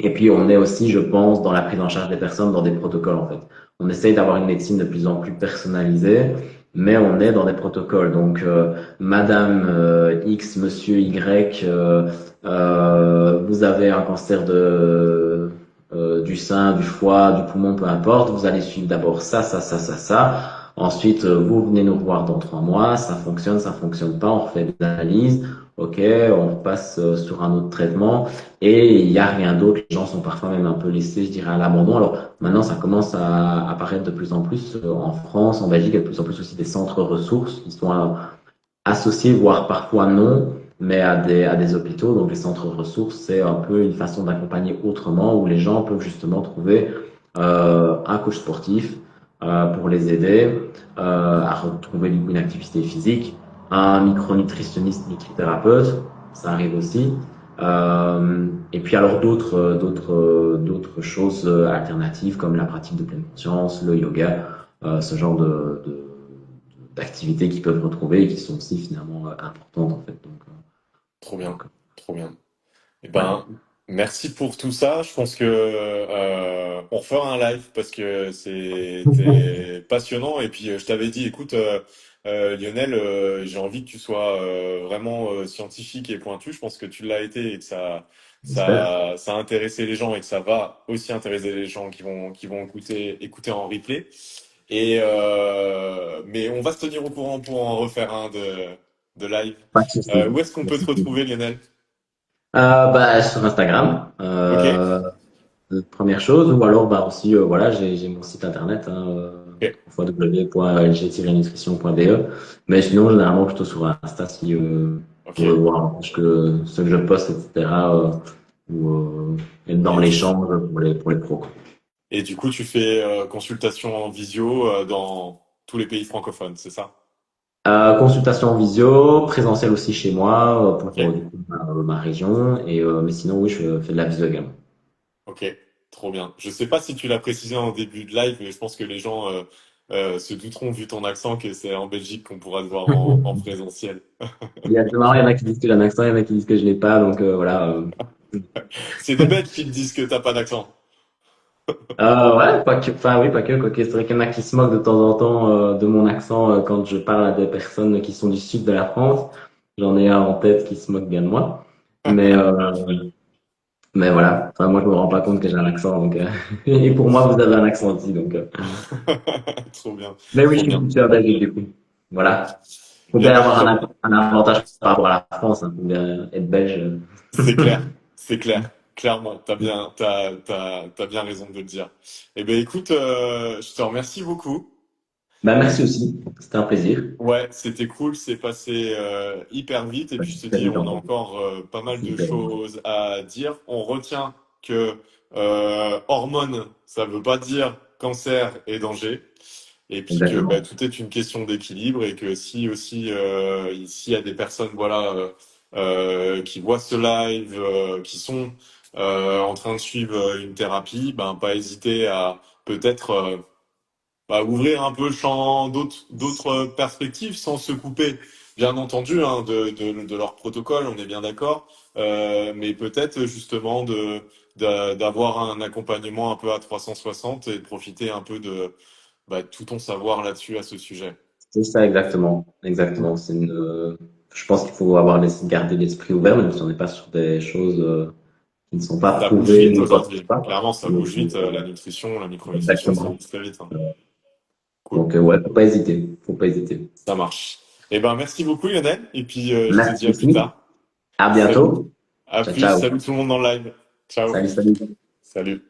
et puis on est aussi, je pense, dans la prise en charge des personnes dans des protocoles en fait. On essaye d'avoir une médecine de plus en plus personnalisée, mais on est dans des protocoles. Donc, Madame X, Monsieur Y, vous avez un cancer du sein, du foie, du poumon, peu importe. Vous allez suivre d'abord ça, ça, ça, ça, ça. Ensuite, vous venez nous voir dans 3 mois. Ça fonctionne pas. On refait des analyses. Ok, on passe sur un autre traitement. Et il n'y a rien d'autre. Les gens sont parfois même un peu laissés, je dirais, à l'abandon. Alors maintenant, ça commence à apparaître de plus en plus en France, en Belgique, il y a de plus en plus aussi des centres ressources qui sont associés, voire parfois non, mais à des hôpitaux. Donc les centres ressources, c'est un peu une façon d'accompagner autrement, où les gens peuvent justement trouver un coach sportif pour les aider à retrouver une activité physique, un micronutritionniste, nutrithérapeute, ça arrive aussi. Et puis alors d'autres choses alternatives comme la pratique de pleine conscience, le yoga, ce genre d'activités qu'ils peuvent retrouver et qui sont aussi finalement importantes en fait. Trop bien, Donc trop bien. Eh voilà. ben, merci pour tout ça. Je pense que on refera un live parce que c'était passionnant. Et puis je t'avais dit, écoute, Lionel, j'ai envie que tu sois vraiment scientifique et pointu. Je pense que tu l'as été et que J'espère. ça a intéressé les gens et que ça va aussi intéresser les gens qui vont écouter en replay. Et mais on va se tenir au courant pour en refaire un de live. Pas de souci. Où est-ce qu'on Pas de peut te souci. retrouver, Lionel? Bah, sur Instagram, Ok. première chose, ou alors bah aussi voilà, j'ai mon site internet Ok. www.lg-nutrition.be, mais sinon généralement plutôt sur Insta si Ok. pour voir un peu ce que je poste, etc. Ou être dans Et tu, l'échange pour les pros. et du coup, tu fais consultation en visio dans tous les pays francophones, c'est ça? Consultation en visio, présentiel aussi chez moi Ok. pour du coup, ma région, et mais sinon oui, je fais de la visio également. Ok. Trop bien. Je sais pas si tu l'as précisé en début de live, mais je pense que les gens se douteront, vu ton accent, que c'est en Belgique qu'on pourra te voir en présentiel. C'est marrant, il y en a qui disent que j'ai un accent, il y en a qui disent que je l'ai pas, donc voilà. C'est des Belges qui te disent que t'as pas d'accent. Ouais, pas que, enfin oui, pas que, quoique c'est vrai qu'il y en a qui se moquent de temps en temps de mon accent quand je parle à des personnes qui sont du sud de la France. J'en ai un en tête qui se moque bien de moi. Mais, mais voilà, enfin, moi je me rends pas compte que j'ai un accent. Donc, et pour moi, vous avez un accent aussi. Donc, Trop bien. Mais oui, je Trop suis bien. situé en Belgique du coup. Voilà. Faut bien Lionel, avoir un avantage par rapport à la France, hein. Faut bien être belge. c'est clair. C'est clair. Clairement, t'as bien raison de le dire. Eh ben écoute, je te remercie beaucoup. Bah, merci aussi. C'était un plaisir. Ouais, c'était cool, c'est passé hyper vite et puis je te Très dis, vite on a en fait. encore pas mal de Super. choses à dire. On retient que hormones, ça veut pas dire cancer et danger. Et puis que bah, Exactement. tout est une question d'équilibre et que si aussi s'il y a des personnes voilà qui voient ce live, qui sont en train de suivre une thérapie, ben pas hésiter à peut-être ouvrir un peu le champ d'autres perspectives sans se couper, bien entendu, hein, de leur protocole, on est bien d'accord, mais peut-être justement d'avoir un accompagnement un peu à 360 et de profiter un peu de tout ton savoir là-dessus à ce sujet. C'est ça exactement. Exactement. Je pense qu'il faut garder l'esprit ouvert, même si on n'est pas sur des choses qui ne sont pas Ça bouge prouvées vite ou quoi que ce aujourd'hui. soit. Clairement, ça Donc, bouge vite. La nutrition, la micronutrition, ça exactement. bouge très vite, hein. Cool. Ouais, faut pas hésiter. Faut pas hésiter. Ça marche. Eh ben, merci beaucoup, Lionel. Et puis, je te Merci dis à plus aussi. tard. À Salut. bientôt. À Ciao, plus. ciao. Salut tout le monde dans le live. Ciao. Salut, salut. Salut.